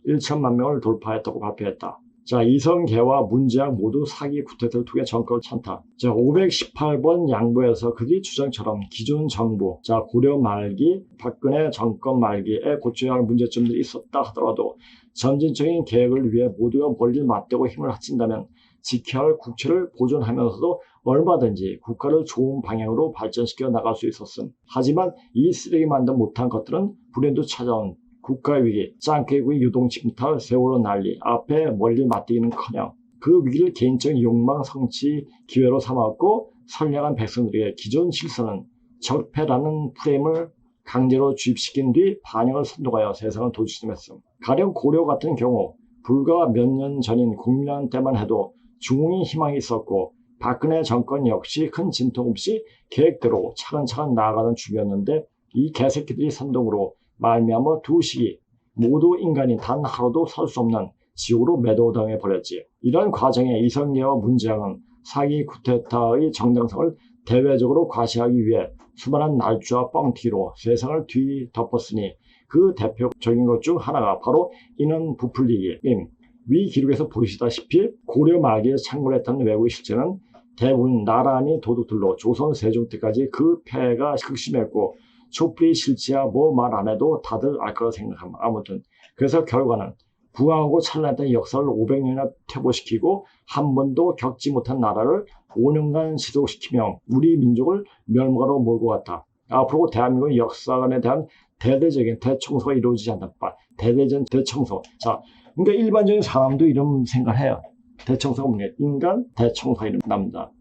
1천만 명을 돌파했다고 발표했다. 자, 이성계와 문재학 모두 사기 구태를 통해 정권을 찬탈. 자, 518번 양보에서 그들이 주장처럼 기존 정부, 자, 고려 말기, 박근혜 정권 말기에 고쳐야 할 문제점들이 있었다 하더라도 점진적인 계획을 위해 모두가 멀리 맞대고 힘을 합친다면 지켜야 할 국채를 보존하면서도 얼마든지 국가를 좋은 방향으로 발전시켜 나갈 수 있었음. 하지만 이 쓰레기 만들 못한 것들은 불현듯 찾아온 국가위기, 짱깨구이 유동 침탈, 세월호 난리 앞에 멀리 맞대기는커녕 그 위기를 개인적인 욕망 성취 기회로 삼았고 선량한 백성들에게 기존 실선은 적폐라는 프레임을 강제로 주입시킨 뒤 반영을 선동하여 세상을 도주심했음. 가령 고려 같은 경우 불과 몇 년 전인 국민党때만 해도 중흥이 희망이 있었고 박근혜 정권 역시 큰 진통 없이 계획대로 차근차근 나아가는 중이었는데 이 개새끼들이 선동으로 말미암아 두 시기 모두 인간이 단 하루도 살 수 없는 지옥으로 매도당해 버렸지. 이런 과정에 이성계와 문재학은 사기 쿠데타의 정당성을 대외적으로 과시하기 위해 수많은 날조와 뻥튀기로 세상을 뒤덮었으니 그 대표적인 것 중 하나가 바로 인원 부풀리기임. 위 기록에서 보시다시피 고려 말기에 창궐했던 외국의 실제는 대부분 나란히 도둑들로 조선 세종 때까지 그 폐해가 극심했고 촛불이 실체야 뭐 말 안 해도 다들 알 거라 생각합니다. 아무튼 그래서 결과는 부강하고 찬란했던 역사를 500년이나 퇴보시키고 한 번도 겪지 못한 나라를 5년간 지속시키며 우리 민족을 멸망으로 몰고 갔다. 앞으로 대한민국 역사관에 대한 대대적인 대청소가 이루어지지 않는 바. 대대적인 대청소. 자, 그러니까 일반적인 사람도 이런 생각을 해요. 대청소가 뭐냐? 인간 대청소가 일어납니다.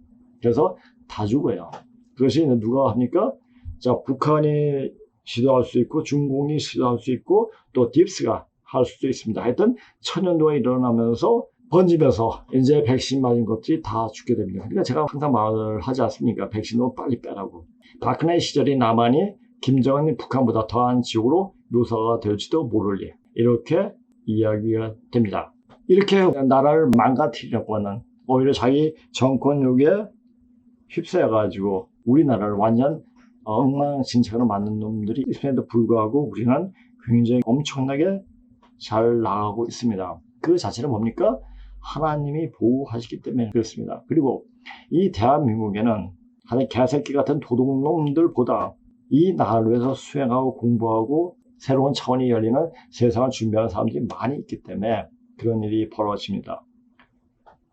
그래서 다 죽어요. 그것이 누가 합니까? 자, 북한이 시도할 수 있고 중공이 시도할 수 있고 또 딥스가 할 수도 있습니다. 하여튼 천연도가 일어나면서 번지면서 이제 백신 맞은 것들이 다 죽게 됩니다. 그러니까 제가 항상 말을 하지 않습니까? 백신도 빨리 빼라고. 박근혜 시절이 남한이 김정은이 북한보다 더한 지옥으로 묘사가 될지도 모를 일. 이렇게 이야기가 됩니다. 이렇게 나라를 망가뜨리려고 하는 오히려 자기 정권욕에 휩싸여가지고 우리나라를 완전 엉망진창으로 만든 놈들이 있음에도 불구하고 우리는 굉장히 엄청나게 잘 나가고 있습니다. 그 자체는 뭡니까? 하나님이 보호하시기 때문에 그렇습니다. 그리고 이 대한민국에는 하나의 개새끼 같은 도둑놈들보다 이 나라를 위해서 수행하고 공부하고 새로운 차원이 열리는 세상을 준비하는 사람들이 많이 있기 때문에 그런 일이 벌어집니다.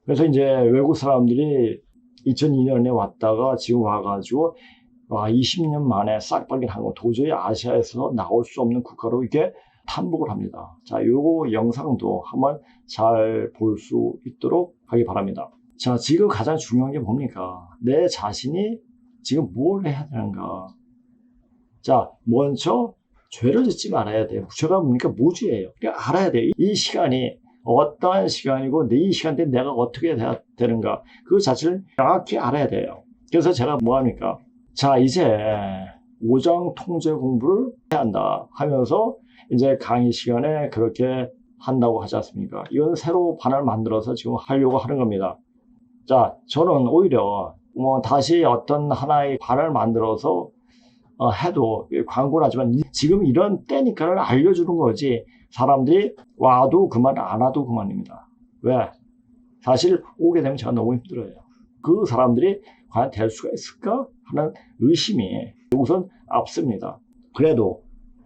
그래서 이제 외국 사람들이 2002년에 왔다가 지금 와가지고 20년 만에 싹 발견한 거 도저히 아시아에서 나올 수 없는 국가로 이렇게 탐복을 합니다. 자, 요거 영상도 한번 잘 볼 수 있도록 하기 바랍니다. 자, 지금 가장 중요한 게 뭡니까? 내 자신이 지금 뭘 해야 되는가? 자, 먼저 죄를 짓지 말아야 돼요. 죄가 뭡니까? 무죄예요. 그러니까 알아야 돼요. 이 시간이 어떠한 시간이고 이 시간대 내가 어떻게 해야 되는가? 그 자체를 정확히 알아야 돼요. 그래서 제가 뭐 합니까? 자, 이제 오정 통제 공부를 해야 한다 하면서 이제 강의 시간에 그렇게 한다고 하지 않습니까? 이건 새로 반을 만들어서 지금 하려고 하는 겁니다. 자, 저는 오히려 다시 어떤 하나의 반을 만들어서 해도 광고를 하지만 지금 이런 때니까를 알려주는 거지 사람들이 와도 그만 안 와도 그만입니다. 왜? 사실 오게 되면 제가 너무 힘들어요. 그 사람들이 과연 될 수가 있을까 하는 의심이 우선 앞섭니다. 그래도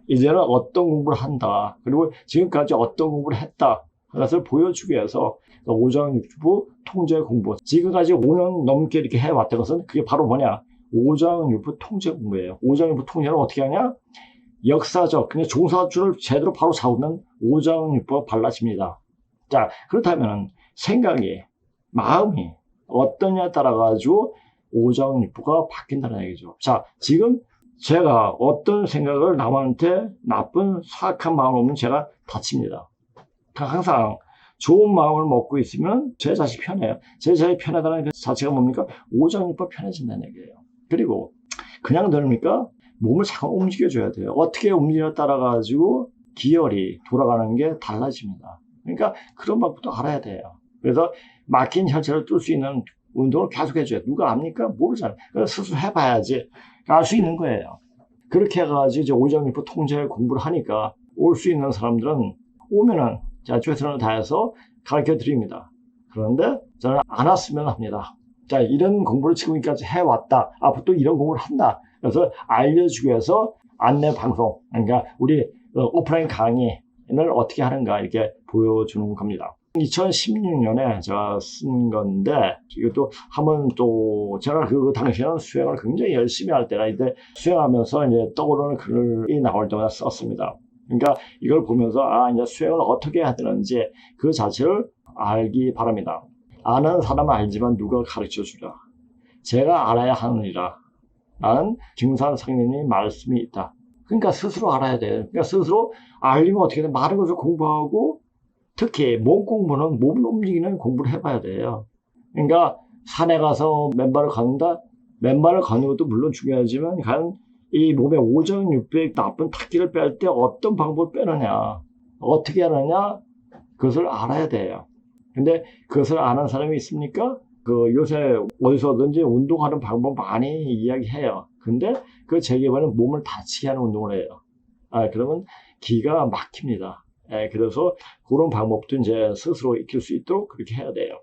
이제는 어떤 공부를 한다. 그리고 지금까지 어떤 공부를 했다. 그것을 보여주기 위해서 오장육부 통제 공부. 지금까지 5년 넘게 이렇게 해왔던 것은 그게 바로 뭐냐? 오장육부 통제 공부예요. 오장육부 통제는 어떻게 하냐? 역사적, 그냥 종사줄을 제대로 바로 잡으면 오장육부가 발라집니다. 자, 그렇다면 생각이, 마음이 어떠냐에 따라가지고 오장육부가 바뀐다는 얘기죠. 자, 지금 제가 어떤 생각을 남한테 나쁜 사악한 마음을 먹으면 제가 다칩니다. 항상 좋은 마음을 먹고 있으면 제 자신이 편해요. 제 자신이 편하다는 그 자체가 뭡니까? 오장육부가 편해진다는 얘기예요. 그리고 그냥 냅니까? 몸을 잠깐 움직여줘야 돼요. 어떻게 움직여에 따라가지고 기혈이 돌아가는 게 달라집니다. 그러니까 그런 방법도 알아야 돼요. 그래서 막힌 혈관을 뚫을 수 있는 운동을 계속 해줘요. 누가 압니까? 모르잖아요. 그래서 스스로 해봐야지 알 수 있는 거예요. 그렇게 해가지고 이제 오장육부 통제 공부를 하니까 올 수 있는 사람들은 오면은 자, 최선을 다해서 가르쳐 드립니다. 그런데 저는 안 왔으면 합니다. 자, 이런 공부를 지금까지 해왔다. 앞으로 또 이런 공부를 한다. 그래서 알려주기 위해서 안내 방송, 그러니까 우리 오프라인 강의를 어떻게 하는가 이렇게 보여주는 겁니다. 2016년에 제가 쓴 건데, 이것도 한번 또, 제가 그 당시에는 수행을 굉장히 열심히 할 때라, 이때 수행하면서 이제 떠오르는 글이 나올 때마다 썼습니다. 그러니까 이걸 보면서, 이제 수행을 어떻게 해야 되는지 그 자체를 알기 바랍니다. 아는 사람은 알지만 누가 가르쳐 주랴. 제가 알아야 하느니라. 라는 증산상인의 말씀이 있다. 그러니까 스스로 알아야 돼요. 그러니까 스스로 알려면 어떻게 돼? 많은 것을 공부하고 특히 몸 공부는 몸을 움직이는 공부를 해봐야 돼요. 그러니까 산에 가서 맨발을 걷는다? 맨발을 걷는 것도 물론 중요하지만 과연 이 몸의 오장육부의 나쁜 탁기를 뺄 때 어떤 방법을 빼느냐, 어떻게 하느냐, 그것을 알아야 돼요. 근데 그것을 아는 사람이 있습니까? 요새 어디서든지 운동하는 방법 많이 이야기해요. 근데 그 재개발은 몸을 다치게 하는 운동을 해요. 그러면 기가 막힙니다. 그래서 그런 방법도 이제 스스로 익힐 수 있도록 그렇게 해야 돼요.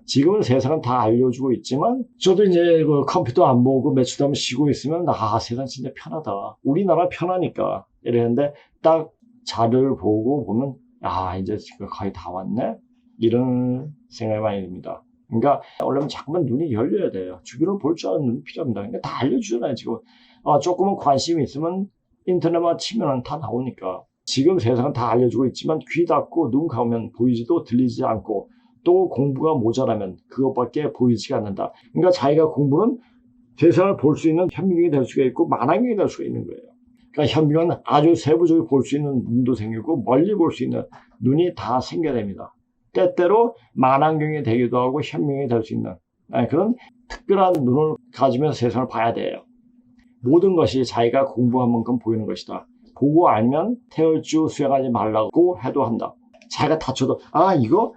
지금은 세상은 다 알려주고 있지만, 저도 이제 그 컴퓨터 안 보고 며칠 동안 쉬고 있으면, 세상 진짜 편하다. 우리나라 편하니까. 이랬는데, 딱 자료를 보고 보면, 이제 거의 다 왔네? 이런 생각이 많이 듭니다. 그러니까, 원래 자꾸만 눈이 열려야 돼요. 주변을 볼 줄 아는 눈이 필요합니다. 그러니까 다 알려주잖아요, 지금. 조금은 관심이 있으면 인터넷만 치면 다 나오니까. 지금 세상은 다 알려주고 있지만 귀 닫고 눈 감으면 보이지도 들리지 않고 또 공부가 모자라면 그것밖에 보이지가 않는다. 그러니까 자기가 공부는 세상을 볼 수 있는 현미경이 될 수가 있고 만화경이 될 수가 있는 거예요. 그러니까 현미경은 아주 세부적으로 볼 수 있는 눈도 생기고 멀리 볼 수 있는 눈이 다 생겨야 됩니다. 때때로 만화경이 되기도 하고 현미경이 될 수 있는 그런 특별한 눈을 가지면서 세상을 봐야 돼요. 모든 것이 자기가 공부한 만큼 보이는 것이다. 보고 아니면 태울주 수행하지 말라고 해도 한다. 자기가 다쳐도 이거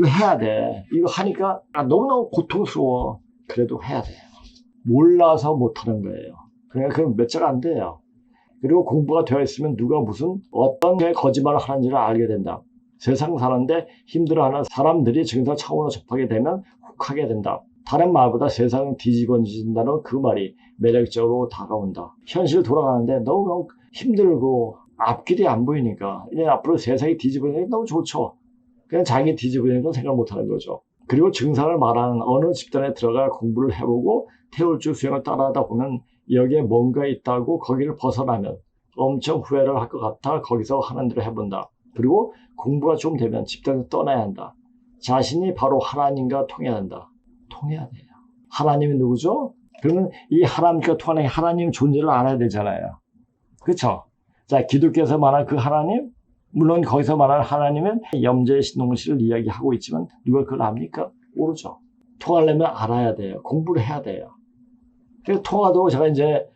해야 돼. 이거 하니까 너무너무 고통스러워. 그래도 해야 돼요. 몰라서 못하는 거예요. 그러니까 그건 몇 자가 안 돼요. 그리고 공부가 되어 있으면 누가 무슨 어떤 거짓말을 하는지를 알게 된다. 세상 사는데 힘들어하는 사람들이 증상 차원으로 접하게 되면 혹하게 된다. 다른 말보다 세상은 뒤집어진다는 그 말이 매력적으로 다가온다. 현실 돌아가는데 너무너무 힘들고 앞길이 안 보이니까 이제 앞으로 세상이 뒤집어지는 게 너무 좋죠. 그냥 자기 뒤집어지는 건 생각 못하는 거죠. 그리고 증상을 말하는 어느 집단에 들어가 공부를 해보고 태울주 수행을 따라하다 보면 여기에 뭔가 있다고 거기를 벗어나면 엄청 후회를 할 것 같아 거기서 하는 대로 해본다. 그리고 공부가 좀 되면 집단에서 떠나야 한다. 자신이 바로 하나님과 통해야 한다. 통해야 돼요. 하나님이 누구죠? 그러면 이 하나님과 통하는 하나님 존재를 알아야 되잖아요. 그렇죠? 자, 기독교에서 말하는 그 하나님, 물론 거기서 말하는 하나님은 염제의 신동실을 이야기하고 있지만 누가 그걸 압니까? 모르죠. 통하려면 알아야 돼요. 공부를 해야 돼요. 그래서 통화도 제가 이제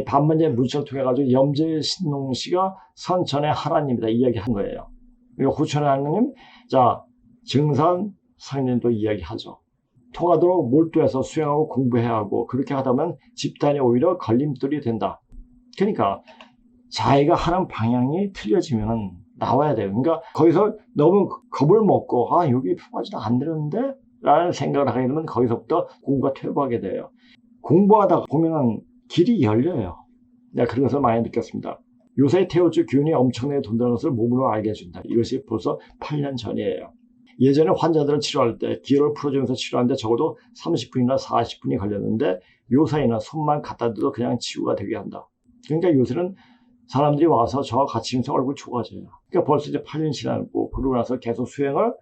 반문제 문자를 통해 가지고 염제의 신동시가 선천의 하나님이다 이야기한 거예요. 그리고 후천의 하나님, 자 증산 상인도 이야기하죠. 통하도록 몰두해서 수행하고 공부해야 하고 그렇게 하다 보면 집단이 오히려 걸림돌이 된다. 그러니까 자기가 하는 방향이 틀려지면 나와야 돼요. 그러니까 거기서 너무 겁을 먹고 여기 표가지도 안 되는데 라는 생각을 하게 되면 거기서부터 공부가 퇴보하게 돼요. 공부하다 보면 길이 열려요. 내가 그런 것을 많이 느꼈습니다. 요새 태우주 기운이 엄청나게 돈다는 것을 몸으로 알게 해준다. 이것이 벌써 8년 전이에요. 예전에 환자들을 치료할 때 기혈을 풀어주면서 치료하는데 적어도 30분이나 40분이 걸렸는데 요새는 손만 갖다 대도 그냥 치유가 되게 한다. 그러니까 요새는 사람들이 와서 저와 같이 있으면서 얼굴 좋아져요. 그러니까 벌써 이제 8년 지나고 그러고 나서 계속 수행을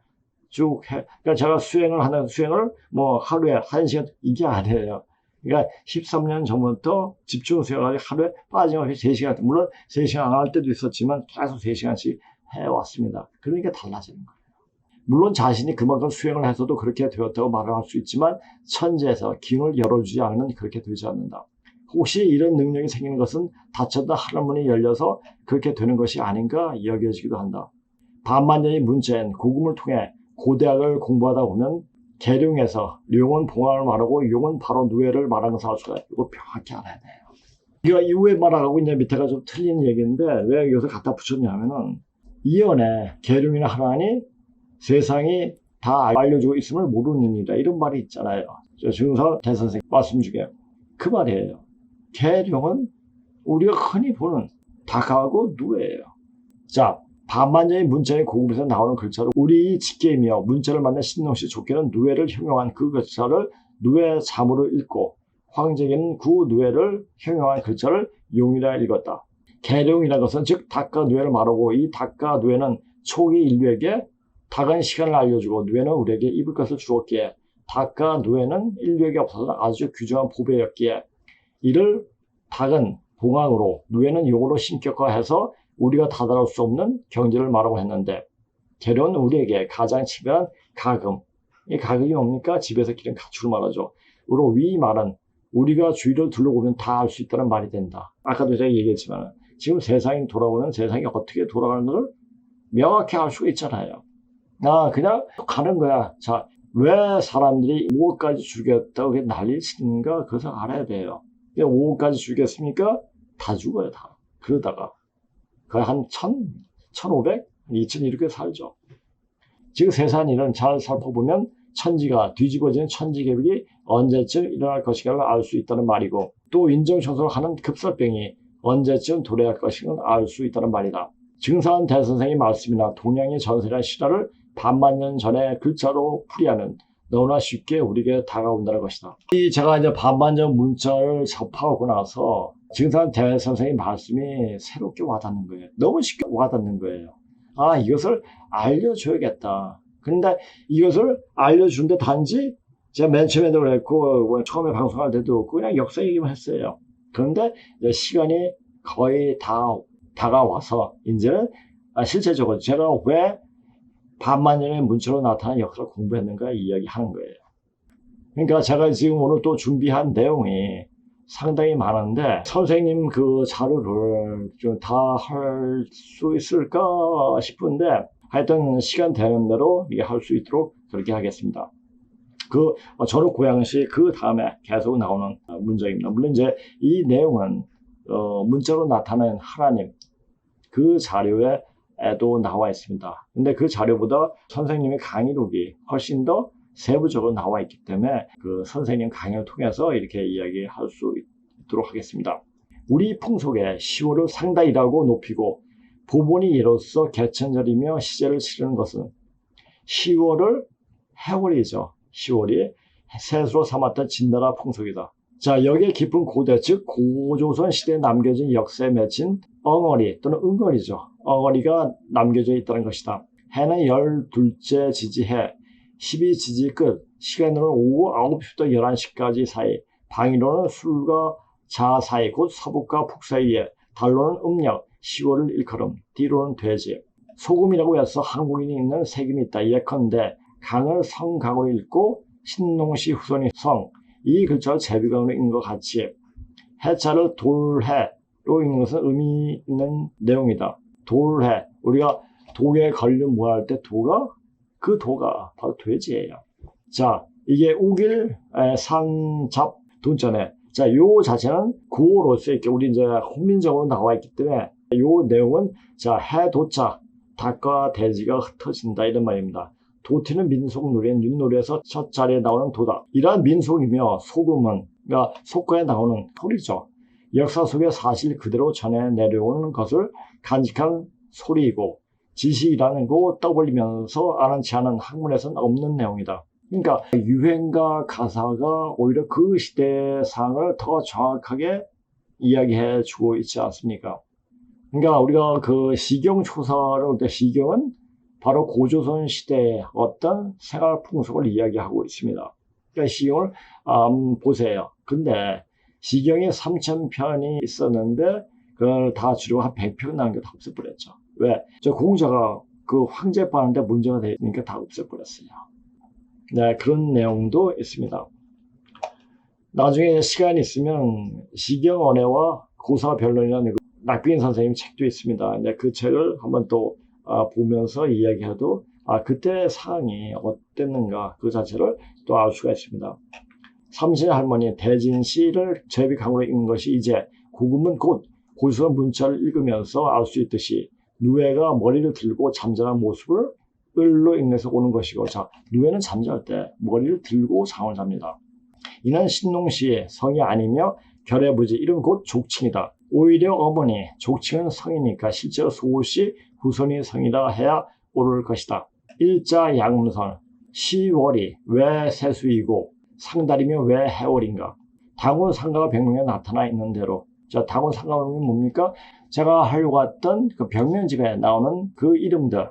쭉 해. 그러니까 제가 수행을 뭐 하루에 1시간 이게 아니에요. 그러니까 13년 전부터 집중 수행을 하루에 빠짐없이 3시간, 물론 3시간 안 할 때도 있었지만 계속 3시간씩 해왔습니다. 그러니까 달라지는 거예요. 물론 자신이 그만큼 수행을 해서도 그렇게 되었다고 말을 할 수 있지만 천지에서 기운을 열어주지 않으면 그렇게 되지 않는다. 혹시 이런 능력이 생기는 것은 닫혔다 하늘문이 열려서 그렇게 되는 것이 아닌가 여겨지기도 한다. 반만년의 문자인 고금을 통해 고대학을 공부하다 보면 계룡에서 룡은 봉황을 말하고 용은 바로 누에를 말하는 것을 알 수가 있어요. 이거 명확히 알아야 돼요. 이거 이후에 말하고 이제 밑에가 좀 틀린 얘기인데 왜 여기서 갖다 붙였냐면은 이연에 계룡이나 하나니 세상이 다 알려주고 있음을 모르는 일이다. 이런 말이 있잖아요. 증서 대선생 말씀 중에 그 말이에요. 계룡은 우리가 흔히 보는 닭하고 누에예요. 자, 반만년의 문자의 고급에서 나오는 글자로 우리 직계이며 문자를 만난 신농시 족계는 누에를 형용한 그 글자를 누에 잠으로 읽고 황제계는 구 누에를 형용한 글자를 용이라 읽었다. 계룡이라는 것은 즉 닭과 누에를 말하고 이 닭과 누에는 초기 인류에게 닭은 시간을 알려주고 누에는 우리에게 입을 것을 주었기에 닭과 누에는 인류에게 없어서 아주 귀중한 보배였기에 이를 닭은 봉황으로 누에는 용으로 신격화해서 우리가 다다를 수 없는 경지를 말하고 했는데 계룡은 우리에게 가장 친근한 가금. 이 가금이 뭡니까? 집에서 기른 가축을 말하죠. 우로 위 말은 우리가 주위를 둘러보면 다 알 수 있다는 말이 된다. 아까도 제가 얘기했지만 지금 세상이 돌아보면 세상이 어떻게 돌아가는 것을 명확히 알 수가 있잖아요. 그냥 가는 거야. 자, 왜 사람들이 5억까지 죽였다고 난리를 치는가? 그것을 알아야 돼요. 5억까지 죽였습니까? 다 죽어요, 다. 그러다가. 거의 한 1,500, 2,000 이렇게 살죠. 지금 세상 일은 잘 살펴보면 천지가 뒤집어지는 천지개벽이 언제쯤 일어날 것인가를 알 수 있다는 말이고 또 인정청소를 하는 급설병이 언제쯤 도래할 것인가를 알 수 있다는 말이다. 증사한 대선생의 말씀이나 동양의 전설이라는 실화를 반만년 전에 글자로 풀이하면 너무나 쉽게 우리에게 다가온다는 것이다. 제가 이제 반만년 문자를 접하고 나서 증사한 대선생의 말씀이 새롭게 와닿는 거예요. 너무 쉽게 와닿는 거예요. 이것을 알려줘야겠다. 그런데 이것을 알려주는데 단지 제가 맨 처음에도 그랬고 처음에 방송할 때도 그냥 역사 얘기만 했어요. 그런데 시간이 거의 다 다가와서 이제는 실제적으로 제가 왜 반만년의 문자로 나타난 역사를 공부했는가 이야기하는 거예요. 그러니까 제가 지금 오늘 또 준비한 내용이 상당히 많은데 선생님 그 자료를 좀 다 할 수 있을까 싶은데 하여튼 시간 되는 대로 이게 할 수 있도록 그렇게 하겠습니다. 저는 고양시 그 다음에 계속 나오는 문장입니다. 물론 이제 이 내용은 문자로 나타낸 하나님 그 자료에도 나와 있습니다. 근데 그 자료보다 선생님의 강의록이 훨씬 더 세부적으로 나와 있기 때문에 그 선생님 강의를 통해서 이렇게 이야기할 수 있도록 하겠습니다. 우리 풍속에 10월을 상다이라고 높이고 보본이 이로써 개천절이며 시제를 치르는 것은 10월을 해월이죠. 10월이 세수로 삼았던 진나라 풍속이다. 자, 여기에 깊은 고대, 즉 고조선 시대에 남겨진 역사에 맺힌 엉어리 또는 응어리죠. 엉어리가 남겨져 있다는 것이다. 해는 12째 지지해, 12지지 끝, 시간으로는 오후 9시부터 11시까지 사이, 방위로는 술과 자 사이, 곧 서북과 북 사이에, 달로는 음력, 10월을 일컬음, 뒤로는 돼지. 소금이라고 해서 한국인이 읽는 색임이 있다. 예컨대 강을 성강으로 읽고 신농시 후손이 성, 이 글자를 제비강으로 읽는 것 같이 해자를 돌해로 읽는 것은 의미 있는 내용이다. 돌해, 우리가 독에 걸리면 뭐 할 때 그 도가 바로 돼지예요. 자, 이게 우길, 산잡, 돈전에. 자, 요 자체는 구호로서 이렇게 우리 이제 훈민정으로 나와 있기 때문에 요 내용은 자, 해도자, 닭과 돼지가 흩어진다 이런 말입니다. 도티는 민속 노래인 윷놀이에서 첫 자리에 나오는 도다. 이러한 민속이며 소금은 그러니까 속가에 나오는 소리죠. 역사 속의 사실 그대로 전해 내려오는 것을 간직한 소리이고 지식이라는 거 떠올리면서 아는치 않은 학문에서는 없는 내용이다. 그러니까 유행가 가사가 오히려 그 시대의 상을 더 정확하게 이야기해 주고 있지 않습니까? 그러니까 우리가 그 시경초사를 볼 때 시경은 바로 고조선 시대의 어떤 생활 풍속을 이야기하고 있습니다. 그러니까 시경을 보세요. 근데 시경에 3,000편이 있었는데 그걸 다 줄이고 한 100편 남겨 다 없애버렸죠. 왜? 저 공자가 그 황제 빠는데 문제가 되니까 다 없애버렸어요. 네, 그런 내용도 있습니다. 나중에 시간이 있으면 시경언해와 고사변론이라는 낙빈 선생님 책도 있습니다. 네, 그 책을 한번 또 보면서 이야기해도 그때 상황이 어땠는가 그 자체를 또 알 수가 있습니다. 삼신의 할머니 대진시를 제비강으로 읽은 것이 이제 고금은 곧 고조선 문자를 읽으면서 알 수 있듯이 누에가 머리를 들고 잠자는 모습을 을로 읽면서 오는 것이고, 자, 누에는 잠잘 때 머리를 들고 잠을 잡니다. 이는 신농시의 성이 아니며 결의부지, 이름 곧 족칭이다. 오히려 어머니, 족칭은 성이니까 실제로 소시 후손이 성이라 해야 옳을 것이다. 일자 양음선, 시월이 왜 세수이고 상달이며 왜 해월인가? 당원 상가가 병명에 나타나 있는 대로. 자, 당원 상가가 뭡니까? 제가 하려고 했던 그 병명집에 나오는 그 이름들,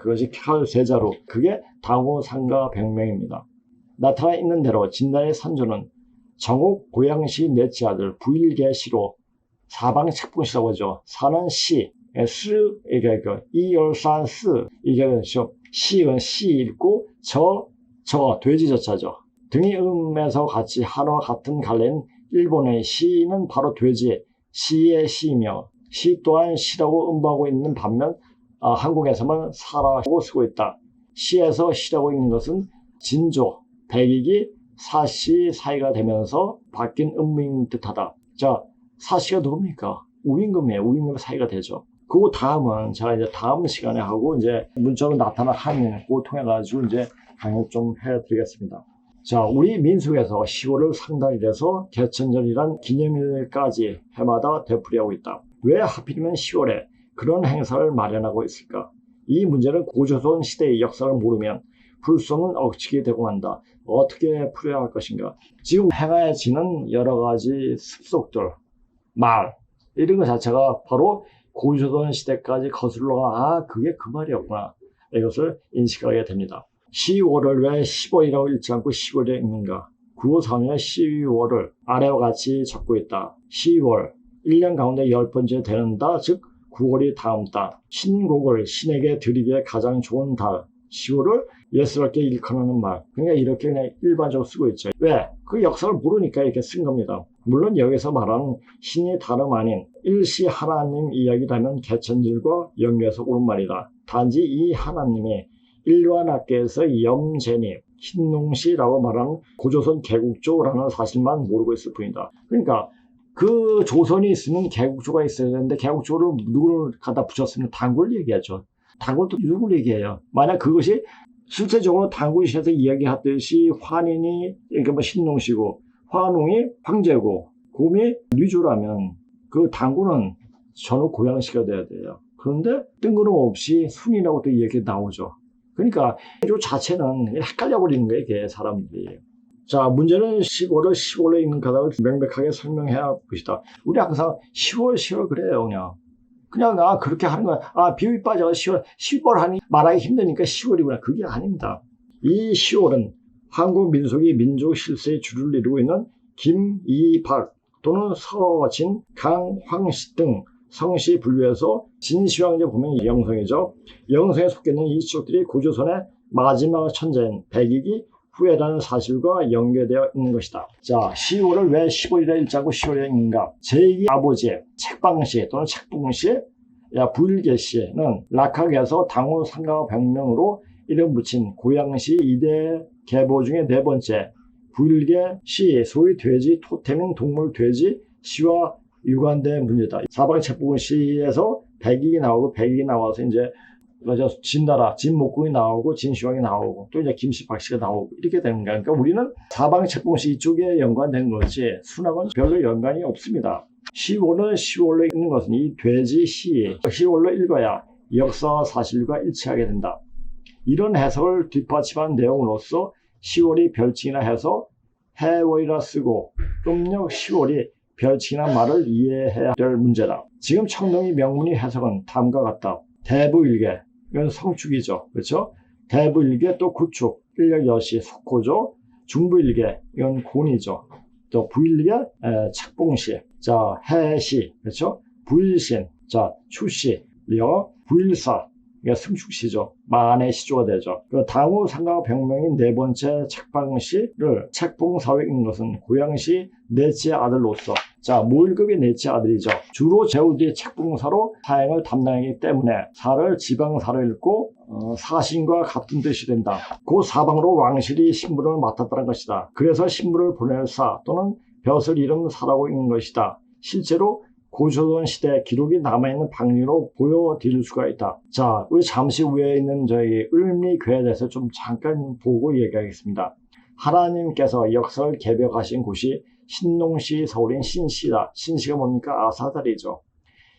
그것이 세자로, 그게 당원 상가 병명입니다. 나타나 있는 대로 진단의 선조는 정옥 고양시 넷째 아들 부일계시로 사방 책봉시라고 하죠. 사는 시, 이게 이열산 스, 이게 시은 시 읽고 돼지 저자죠. 등이 음에서 같이 한어와 같은 갈래인 일본의 시는 바로 돼지, 시의 시이며 시 또한 시라고 음보하고 있는 반면 한국에서만 사라고 쓰고 있다. 시에서 시라고 읽는 것은 진조, 백익이 사시 사이가 되면서 바뀐 음인 듯하다. 자, 사시가 누굽니까? 우임금이에요. 우임금 사이가 되죠. 그 다음은 제가 이제 다음 시간에 하고 이제 문자로 나타난 한인 그거 통해 가지고 이제 강의 좀 해드리겠습니다. 자, 우리 민속에서 10월을 상달이라서 개천절이란 기념일까지 해마다 되풀이하고 있다. 왜 하필이면 10월에 그런 행사를 마련하고 있을까? 이 문제는 고조선 시대의 역사를 모르면 풀 수 없는 억측이 되고 한다. 어떻게 풀어야 할 것인가? 지금 행해지는 여러 가지 습속들, 말, 이런 것 자체가 바로 고조선 시대까지 거슬러가 그게 그 말이었구나. 이것을 인식하게 됩니다. 10월을 왜 15일이라고 읽지 않고 10월에 읽는가? 954년에 12월을 아래와 같이 적고 있다. 10월, 1년 가운데 10번째 되는 달, 즉 9월이 다음 달. 신곡을 신에게 드리기에 가장 좋은 달. 10월을 예스럽게 일컬어하는 말. 그러니까 이렇게 그냥 일반적으로 쓰고 있죠. 왜? 그 역사를 모르니까 이렇게 쓴 겁니다. 물론 여기서 말하는 신이 다름 아닌 일시 하나님 이야기라면 개천절과 연계해서 옳은 말이다. 단지 이 하나님이 일관학계에서 염제님, 신농시라고 말하는 고조선 개국조라는 사실만 모르고 있을 뿐이다. 그러니까 그 조선이 있으면 개국조가 있어야 되는데 개국조를 누구를 갖다 붙였으면 단골 얘기하죠. 단골도 누구를 얘기해요. 만약 그것이 실제적으로 단골시에서 이야기했듯이 환인이 그러니까 뭐 신농시고 환웅이 황제고 곰이 뉘조라면 그 단골은 전후 고양시가 돼야 돼요. 그런데 뜬금없이 순이라고 또 이야기 나오죠. 그러니까 이 자체는 헷갈려 버리는 거예요, 이게 사람들이. 자, 문제는 10월을 10월에 읽는 가닥을 명백하게 설명해야 봅시다. 우리 항상 10월 그래요, 그냥 그렇게 하는 거야. 비위 빠져서 10월 하니 말하기 힘드니까 10월이구나. 그게 아닙니다. 이 10월은 한국 민속이 민족 실세의 주를 이루고 있는 김, 이, 박 또는 서진, 강, 황씨 등 성씨 분류해서 진시황제 보면 영성이죠. 영성에 속해 있는 이 지역들이 고조선의 마지막 천재인 백익이 후예라는 사실과 연계되어 있는 것이다. 자, 10월을 왜 15일에 읽지 않고 10월에 읽는가? 제2의 아버지의 책방시 또는 책봉시, 부일계시는 락학에서 당후 상가 병명으로 이름 붙인 고양시 2대 계보 중에 네 번째 부일계시, 소위 돼지, 토템인 동물 돼지 시와 유관된 문제다. 사방 책봉시에서 백익이 나오고 백익이 나와서 이제 진나라, 진목궁이 나오고 진시황이 나오고 또 이제 김씨, 박씨가 나오고 이렇게 되는 거야. 그러니까 우리는 사방 책봉시 이쪽에 연관된 거지 순학은 별로 연관이 없습니다. 10월은 10월로 읽는 것은 이 돼지 시 10월로 읽어야 역사 사실과 일치하게 된다. 이런 해석을 뒷받침한 내용으로서 10월이 별칭이라 해서 해월이라 쓰고 음력 10월이 별칭이란 말을 이해해야 될 문제다. 지금 청동이 명문의 해석은 다음과 같다. 대부일개, 이건 성축이죠. 그렇죠? 대부일개 또 구축, 인력여시, 속호죠. 중부일개, 이건 곤이죠. 또 부일개, 책봉시, 자 해시, 그렇죠? 부일신, 자 추시, 부일사, 이게 승축시죠. 만의 시조가 되죠. 당우 상가 병명인 네 번째 책방시를 책봉사로 읽는 것은 고양시 넷째 아들로서, 자 모일급의 넷째 아들이죠. 주로 제후뒤 책봉사로 사행을 담당하기 때문에 사를 지방사로 읽고 사신과 같은 뜻이 된다. 그 사방으로 왕실이 신분을 맡았다는 것이다. 그래서 신분을 보낼 사 또는 벼슬 이름 사라고 읽는 것이다. 실제로 고조선 시대 기록이 남아있는 방리로 보여드릴 수가 있다. 자, 우리 잠시 위에 있는 저희 을미궤에 대해서 좀 잠깐 보고 얘기하겠습니다. 하나님께서 역사를 개벽하신 곳이 신농시 서울인 신시다. 신시가 뭡니까? 아사달이죠.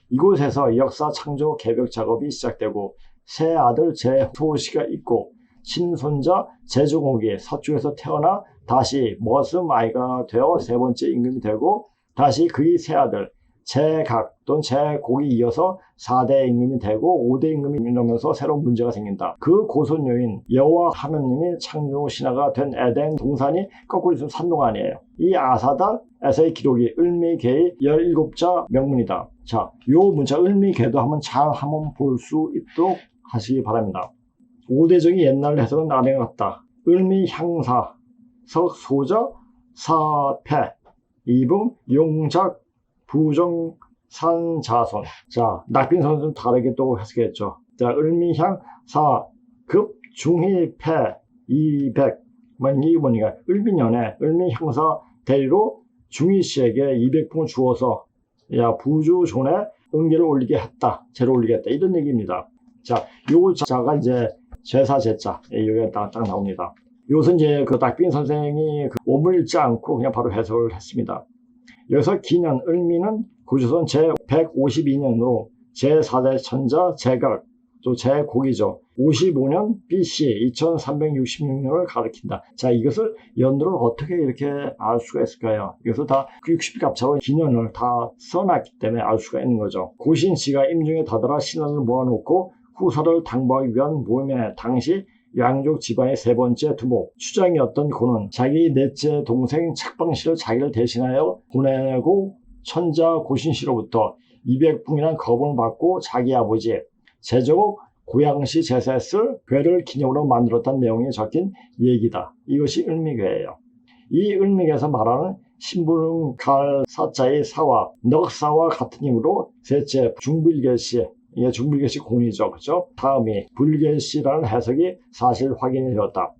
이곳에서 역사 창조 개벽 작업이 시작되고 새 아들 제소시가 있고 친손자 제종옥이 서쪽에서 태어나 다시 머슴 아이가 되어 세 번째 임금이 되고 다시 그의 새 아들 제각 또는 제곡이 이어서 4대 임금이 되고 5대 임금이 이러면서 새로운 문제가 생긴다. 그 고선요인 여호와 하느님이 창조 신화가 된 에덴 동산이 거꾸로 있으면 산동 아니에요. 이 아사달에서의 기록이 을미궤의 17자 명문이다. 자, 요 문자 을미궤도 한번 볼 수 있도록 하시기 바랍니다. 5대적인 옛날 해석은 아래와 같다. 을미향사, 석소자, 사패, 이붕, 용작, 부정, 산자손. 자, 낙빈 선수는 다르게 또 해석했죠. 자, 을미향, 사, 급, 중희, 패, 이백. 이게 뭐니까? 을미년에 을미향사 대리로 중희씨에게 200풍을 주어서, 야, 부주존에 은계를 올리게 했다. 제를 올리게 했다. 이런 얘기입니다. 자, 요 자가 이제 제사 제자. 여기가 딱 나옵니다. 이것은 이제 그 낙빈 선생이 원문을 읽지 않고 그냥 바로 해석을 했습니다. 여기서 기년, 을미는 고조선 제152년으로 제4대 천자 제각, 또 제곡이죠. 55년 BC 2366년을 가리킨다. 자, 이것을 연도를 어떻게 이렇게 알 수가 있을까요? 이것을 다 60갑차로 기년을 다 써놨기 때문에 알 수가 있는 거죠. 고신씨가 임중에 다다라 신하를 모아놓고 후사를 당부하기 위한 모임에 당시 양족 집안의 세 번째 두목, 추장이었던 고는 자기 넷째 동생 책방씨를 자기를 대신하여 보내고 천자 고신씨로부터 200풍이라는 거분을 받고 자기 아버지 제조국 고양시 제사했을 궤를 기념으로 만들었다는 내용이 적힌 얘기다. 이것이 을미궤예요. 이 을미궤에서 말하는 신부름 갈 사자의 사와 넉사와 같은 힘으로 셋째 중불계시, 이게 중불계시 곤이죠. 그죠? 다음이 불계시라는 해석이 사실 확인이 되었다.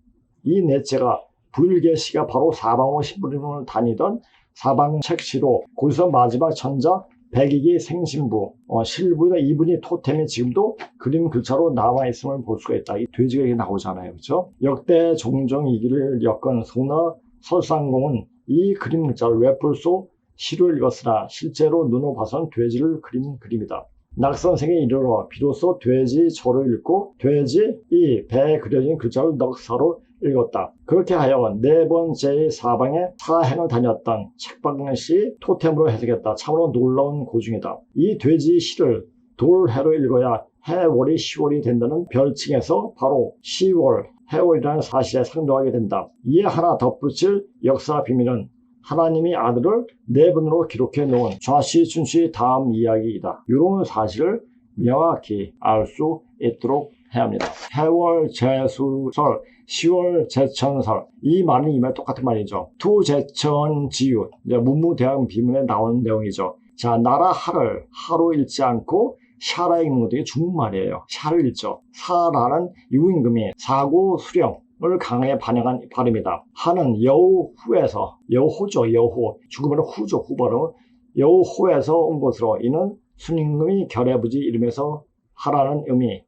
이 넷째가 불계시가 바로 사방으로 신부름을 다니던 사방책시로 고서 마지막 천자 백익이 생신부, 실부에다 이분이 토템이 지금도 그림 글자로 남아있음을 볼 수가 있다. 이 돼지가 이렇게 나오잖아요. 그죠? 역대 종종 이기를 엮은 소나 설상공은 이 그림 글자를 외풀소 시로 읽었으나 실제로 눈으로 봐선 돼지를 그린 그림이다. 낙선생에 이르러 비로소 돼지 저를 읽고 돼지 이 배에 그려진 글자를 넉사로 읽었다. 그렇게 하여 네 번째의 사방에 사행을 다녔던 책방시 토템으로 해석했다. 참으로 놀라운 고증이다. 이 돼지 시를 돌해로 읽어야 해월이 10월이 된다는 별칭에서 바로 10월, 해월이라는 사실에 상도하게 된다. 이에 하나 덧붙일 역사 비밀은 하나님이 아들을 네 분으로 기록해 놓은 좌시춘시 다음 이야기이다. 이런 사실을 명확히 알 수 있도록 해야 합니다. 해월 제수설, 10월 제천설, 이 말은 이 말 똑같은 말이죠. 투제천지유, 문무대학 비문에 나오는 내용이죠. 자, 나라 하를 하로 읽지 않고 샤라 읽는 것도 이게 중국말이에요. 샤를 읽죠. 사라는 유임금이 사고 수령을 강하게 반영한 발음이다. 하는 여호후에서, 여호죠, 여호. 중국말은 후죠, 후발음. 여호호에서 온 것으로 이는 순임금이 결해부지 이름에서 하라는 의미,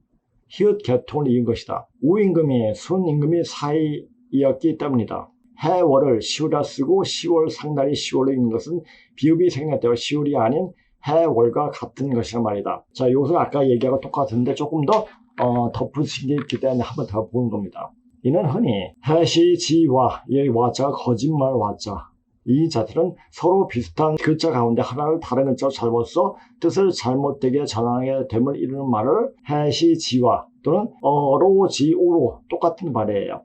히읗 개통을 이은 것이다. 우임금이 순임금이 사이였기 때문이다. 해월을 10월이라 쓰고 10월 상달이 10월로 읽는 것은 비읍이 생략되고 10월이 아닌 해월과 같은 것이란 말이다. 자, 이것은 아까 얘기하고 똑같은데 조금 더 덧붙인 게 있기 때문에 한번 더 보는 겁니다. 이는 흔히 해시지와, 이 와자가 거짓말 와자, 이 자들은 서로 비슷한 글자 가운데 하나를 다른 글자로 잘못 써 뜻을 잘못되게 전하게 됨을 이루는 말을 해시지와 또는 어로지오로 똑같은 말이에요.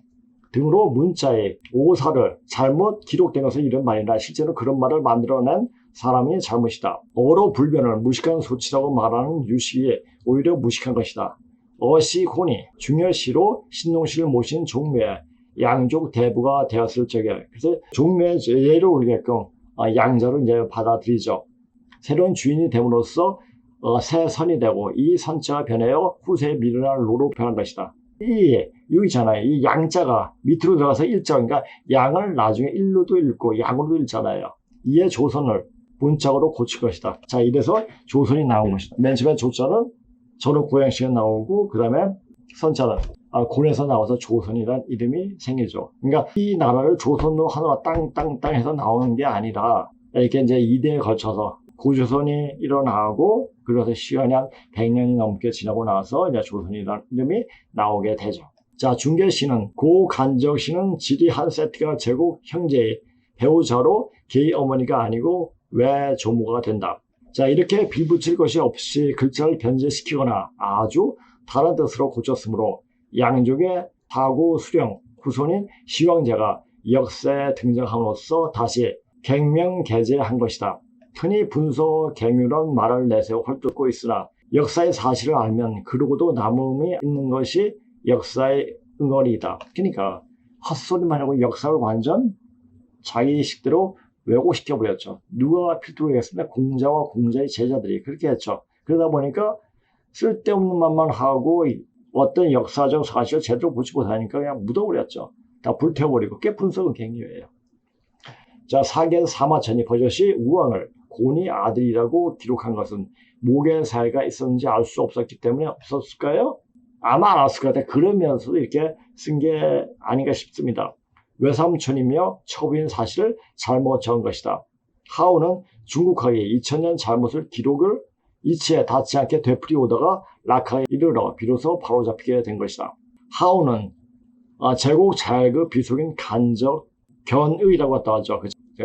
등으로 문자의 오사를 잘못 기록된 것을 이런 말이라 실제로 그런 말을 만들어낸 사람이 잘못이다. 어로 불변을 무식한 소치라고 말하는 유식이 오히려 무식한 것이다. 어시혼이 중여시로 신동시를 모신 종묘에 양족 대부가 되었을 적에 그래서 종묘의 예를 올리게끔 양자로 이제 받아들이죠. 새로운 주인이 됨으로써 새 선이 되고 이 선자가 변하여 후세의 미련한 로로 변한 것이다. 여기 있잖아요. 이 양자가 밑으로 들어가서 일자, 그러니까 양을 나중에 일로도 읽고 양으로도 읽잖아요. 이에 조선을 문자로 고칠 것이다. 자, 이래서 조선이 나온 것이다. 맨 처음에 조자는 전후 고양시가 나오고 그 다음에 선자는 곤에서 나와서 조선이란 이름이 생기죠. 그러니까 이 나라를 조선으로 하나로 땅 해서 나오는 게 아니라 이렇게 이제 2대에 걸쳐서 고조선이 일어나고 그래서 시간이 한 100년이 넘게 지나고 나서 이제 조선이라는 이름이 나오게 되죠. 자, 중계시는 고간적시는 지리 한 세트가 제국 형제의 배우자로 개의 어머니가 아니고 외조모가 된다. 자, 이렇게 빌붙일 것이 없이 글자를 변제시키거나 아주 다른 뜻으로 고쳤으므로 양족의 사고 수령 후손인 시황제가 역사에 등장함으로써 다시 갱명개제한 것이다. 흔히 분서 갱유란 말을 내세워 헐뜯고 있으나 역사의 사실을 알면 그러고도 남음이 있는 것이 역사의 응어리이다. 그러니까 헛소리만 하고 역사를 완전 자기 식대로 왜곡시켜버렸죠. 누가 필두로 했습니까? 공자와 공자의 제자들이 그렇게 했죠. 그러다 보니까 쓸데없는 말만 하고 어떤 역사적 사실을 제대로 보지 못하니까 그냥 묻어버렸죠. 다 불태워버리고 그게 분석은 갱유예요. 자, 사계에서 사마천이 버젓이 우왕을 곤이 아들이라고 기록한 것은 목의 사이가 있었는지 알 수 없었기 때문에 없었을까요? 아마 알았을 것 같아요. 그러면서도 이렇게 쓴 게 아닌가 싶습니다. 외삼촌이며 첩인 사실을 잘못 적은 것이다. 하우는 중국학의 2000년 잘못을 기록을 이치에 닿지 않게 되풀이 오다가 락학에 이르러 비로소 바로잡히게 된 것이다. 하우는 제국 자역의 비속인 간적 견의라고 갖다 하죠.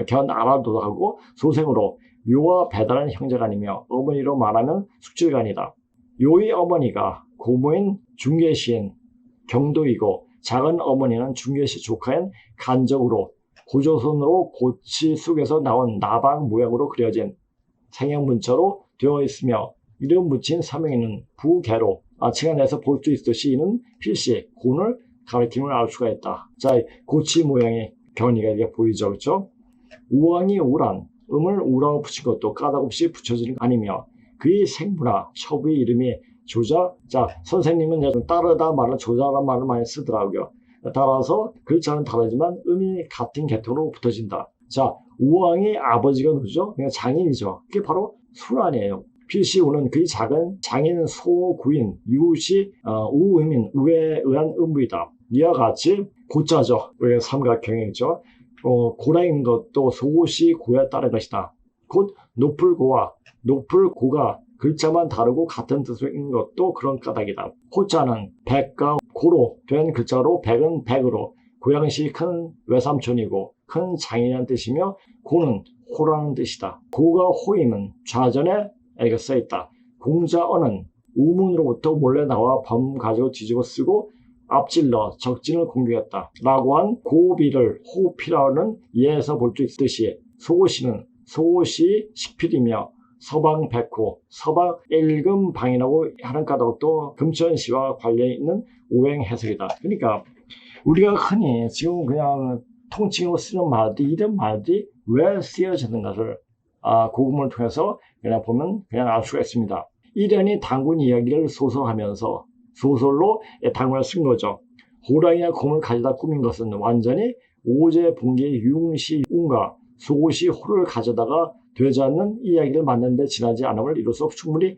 견아라도 하고 소생으로 요와 배달한 형제가 아니며 어머니로 말하면 숙질간이다. 요의 어머니가 고모인 중계시인 경도이고 작은 어머니는 중계시 조카인 간적으로 고조선으로 고치 속에서 나온 나방 모양으로 그려진 생형문자로 되어 있으며 이름 붙인 사명이는 부계로 측안에서 볼 수 있듯이 이는 필시 곤을 가리킴을 알 수가 있다. 자, 고치 모양의 견이가 이렇게 보이죠. 그렇죠? 우왕이 우란 음을 우라고 붙인 것도 까닭없이 붙여지는 거 아니며 그의 생문화 첩의 이름이 조자. 자, 선생님은 따르다 말을 조자라는 말을 많이 쓰더라고요. 따라서 글자는 다르지만 음이 같은 계통으로 붙어진다. 자, 우왕의 아버지가 누구죠? 그냥 장인이죠. 그게 바로 수란이에요. 필시우는 그의 작은 장인 소구인 유시 우음인 우에 의한 음부이다. 이와 같이 고자죠. 왜 삼각형이죠. 고라인 것도 소시 고에 따른 것이다. 곧 높을 고와 높을 고가 글자만 다르고 같은 뜻으로 읽는 것도 그런 까닭이다. 호자는 백과 고로 된 글자로 백은 백으로 고양시 큰 외삼촌이고 큰 장인이라는 뜻이며 고는 호라는 뜻이다. 고가 호임은 좌전에 이렇게 써있다. 공자어는 우문으로부터 몰래 나와 범 가지고 뒤집어 쓰고 앞질러 적진을 공격했다. 라고 한 고비를 호피라는 예에서 볼 수 있듯이 소시는 소시 식필이며 서방 백호, 서방 일금방이라고 하는 까닭도 금천시와 관련이 있는 오행 해석이다. 그러니까 우리가 흔히 지금 그냥 통칭으로 쓰는 말들이 이런 말들이 왜 쓰여졌는가를 고금을 통해서 그냥 보면 그냥 알 수가 있습니다. 이련이 당군 이야기를 소설하면서 소설로 당군을 쓴 거죠. 호랑이와 곰을 가져다 꾸민 것은 완전히 오제분기의 융시운과 소시 호를 가져다가 되지 않는 이야기를 만드는데 지나지 않음을 이로써 충분히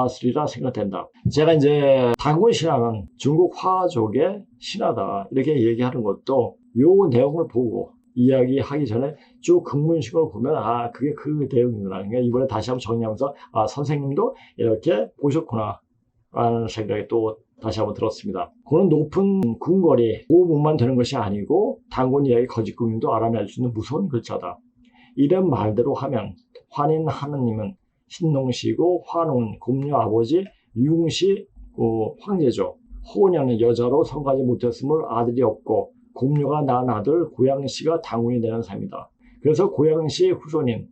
쓰리라 생각된다. 제가 이제 당군 신화는 중국 화족의 신화다 이렇게 얘기하는 것도 요 내용을 보고 이야기하기 전에 쭉 근문식을 보면 그게 그 내용이구나. 그러니까 이번에 다시 한번 정리하면서 선생님도 이렇게 보셨구나 라는 생각이 또 다시 한번 들었습니다. 그는 높은 궁궐이 보호문만 되는 것이 아니고 단군 이야기 거짓궁님도 알아낼 수 있는 무서운 글자다. 이런 말대로 하면 환인 하느님은 신농시이고 환웅은 곰녀 아버지 융시 황제죠. 호녀는 여자로 성가지 못했음을 아들이 없고 곰녀가 낳은 아들 고양시가 단군이 되는 셈이다. 그래서 고양시의 후손인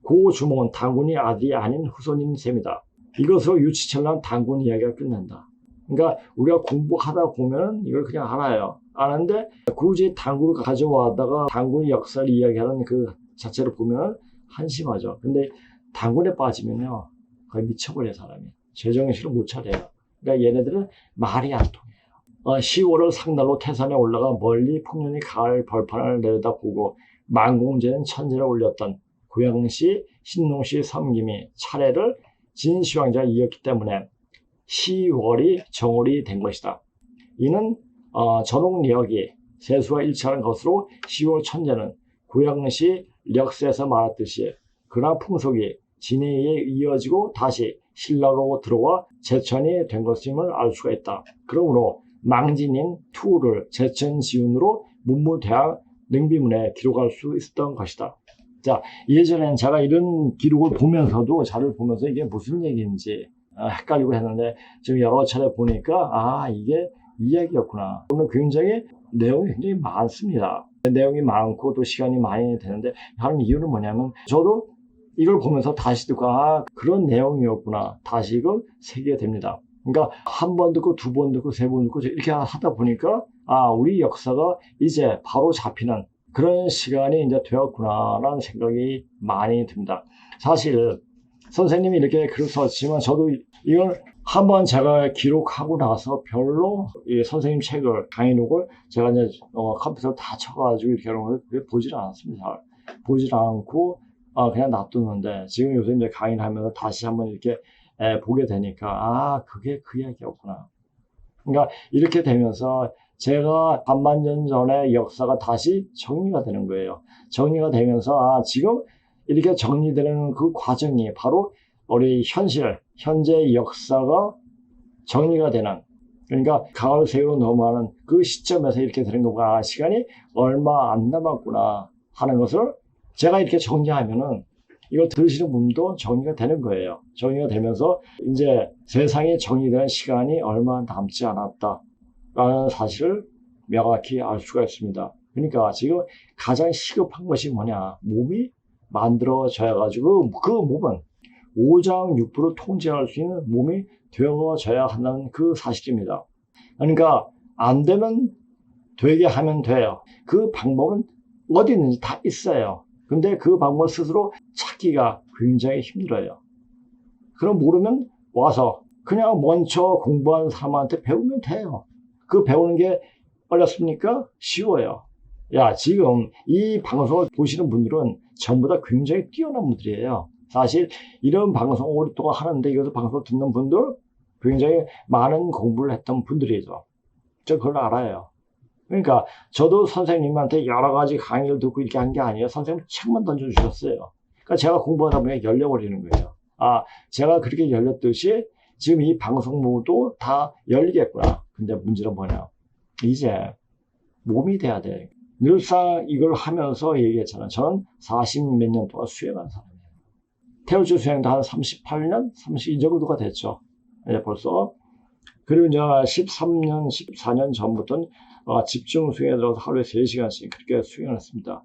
고주몽은 단군이 아들이 아닌 후손인 셈이다. 이것으로 유치천란 단군 이야기가 끝난다. 그러니까 우리가 공부하다 보면 이걸 그냥 알아요. 아는데 굳이 단군을 가져와다가 단군의 역사를 이야기하는 그 자체를 보면 한심하죠. 근데 단군에 빠지면요 거의 미쳐버려요. 사람이 제정신을 못 차려요. 그러니까 얘네들은 말이 안 통해요. 10월을 상달로 태산에 올라가 멀리 풍년이 가을 벌판을 내려다보고 만공제는 천지를 올렸던 고양시 신농시 섬김이 차례를 진시황제가 이었기 때문에 10월이 정월이 된 것이다. 이는 전홍리역이 세수와 일치하는 것으로 10월 천재는 고양시 력세에서 말했듯이 근화 풍속이 진해에 이어지고 다시 신라로 들어와 제천이 된 것임을 알 수가 있다. 그러므로 망진인 투를 제천지운으로 문무대학 능비문에 기록할 수 있었던 것이다. 자, 예전엔 제가 이런 기록을 보면서도 자료를 보면서 이게 무슨 얘기인지 헷갈리고 했는데 지금 여러 차례 보니까 이게 이 얘기였구나. 오늘 굉장히 내용이 굉장히 많습니다. 내용이 많고 또 시간이 많이 되는데 하는 이유는 뭐냐면 저도 이걸 보면서 다시 듣고 그런 내용이었구나. 다시 이걸 새기게 됩니다. 그러니까 한 번 듣고 두 번 듣고 세 번 듣고 이렇게 하다 보니까 우리 역사가 이제 바로 잡히는 그런 시간이 이제 되었구나라는 생각이 많이 듭니다. 사실 선생님이 이렇게 글을 썼지만 저도 이걸 한번 제가 기록하고 나서 별로 이 선생님 책을 강의록을 제가 이제 컴퓨터로 다 쳐가지고 이렇게 하는 걸 보질 않았습니다. 보질 않고 그냥 놔두는데 지금 요새 이제 강의를 하면서 다시 한번 이렇게 보게 되니까 그게 그 이야기였구나. 그러니까 이렇게 되면서 제가 반만년 전의 역사가 다시 정리가 되는 거예요. 정리가 되면서 지금 이렇게 정리되는 그 과정이 바로 우리 현재 역사가 정리가 되는, 그러니까 가을 새우로 넘어가는 그 시점에서 이렇게 되는 거구나. 시간이 얼마 안 남았구나 하는 것을 제가 이렇게 정리하면은 이걸 들으시는 분도 정리가 되는 거예요. 정리가 되면서 이제 세상에 정리되는 시간이 얼마 남지 않았다라는 사실을 명확히 알 수가 있습니다. 그러니까 지금 가장 시급한 것이 뭐냐. 몸이 만들어져야 가지고 그 몸은 오장육부를 통제할 수 있는 몸이 되어져야 한다는 그 사실입니다. 그러니까 안 되면 되게 하면 돼요. 그 방법은 어디 있는지 다 있어요. 근데 그 방법을 스스로 찾기가 굉장히 힘들어요. 그럼 모르면 와서 그냥 먼저 공부한 사람한테 배우면 돼요. 그 배우는 게 어렵습니까? 쉬워요. 지금 이 방송을 보시는 분들은 전부 다 굉장히 뛰어난 분들이에요. 사실 이런 방송을 오랫동안 하는데 이것을 방송을 듣는 분들 굉장히 많은 공부를 했던 분들이죠. 저 그걸 알아요. 그러니까 저도 선생님한테 여러 가지 강의를 듣고 이렇게 한 게 아니에요. 선생님 책만 던져주셨어요. 그러니까 제가 공부하다 보니까 열려버리는 거예요. 제가 그렇게 열렸듯이 지금 이 방송모도 다 열리겠구나. 근데 문제는 뭐냐. 이제 몸이 돼야 돼. 늘상 이걸 하면서 얘기했잖아요. 저는 40 몇 년 동안 수행한 사람이에요. 태울주 수행도 한 38년? 30, 이 정도가 됐죠. 이제 벌써. 그리고 이제 13년, 14년 전부터는 집중 수행에 들어가서 하루에 3시간씩 그렇게 수행을 했습니다.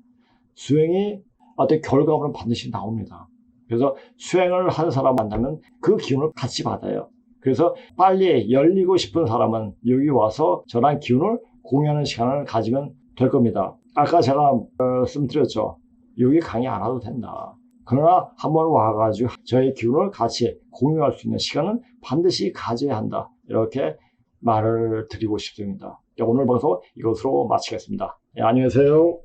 수행이 어떤 결과물은 반드시 나옵니다. 그래서 수행을 한 사람 만나면 그 기운을 같이 받아요. 그래서 빨리 열리고 싶은 사람은 여기 와서 저랑 기운을 공유하는 시간을 가지면 될 겁니다. 아까 제가 말씀드렸죠. 여기 강의 안 와도 된다. 그러나 한번 와가지고 저의 기운을 같이 공유할 수 있는 시간은 반드시 가져야 한다. 이렇게 말을 드리고 싶습니다. 오늘 방송 이것으로 마치겠습니다. 안녕히 계세요.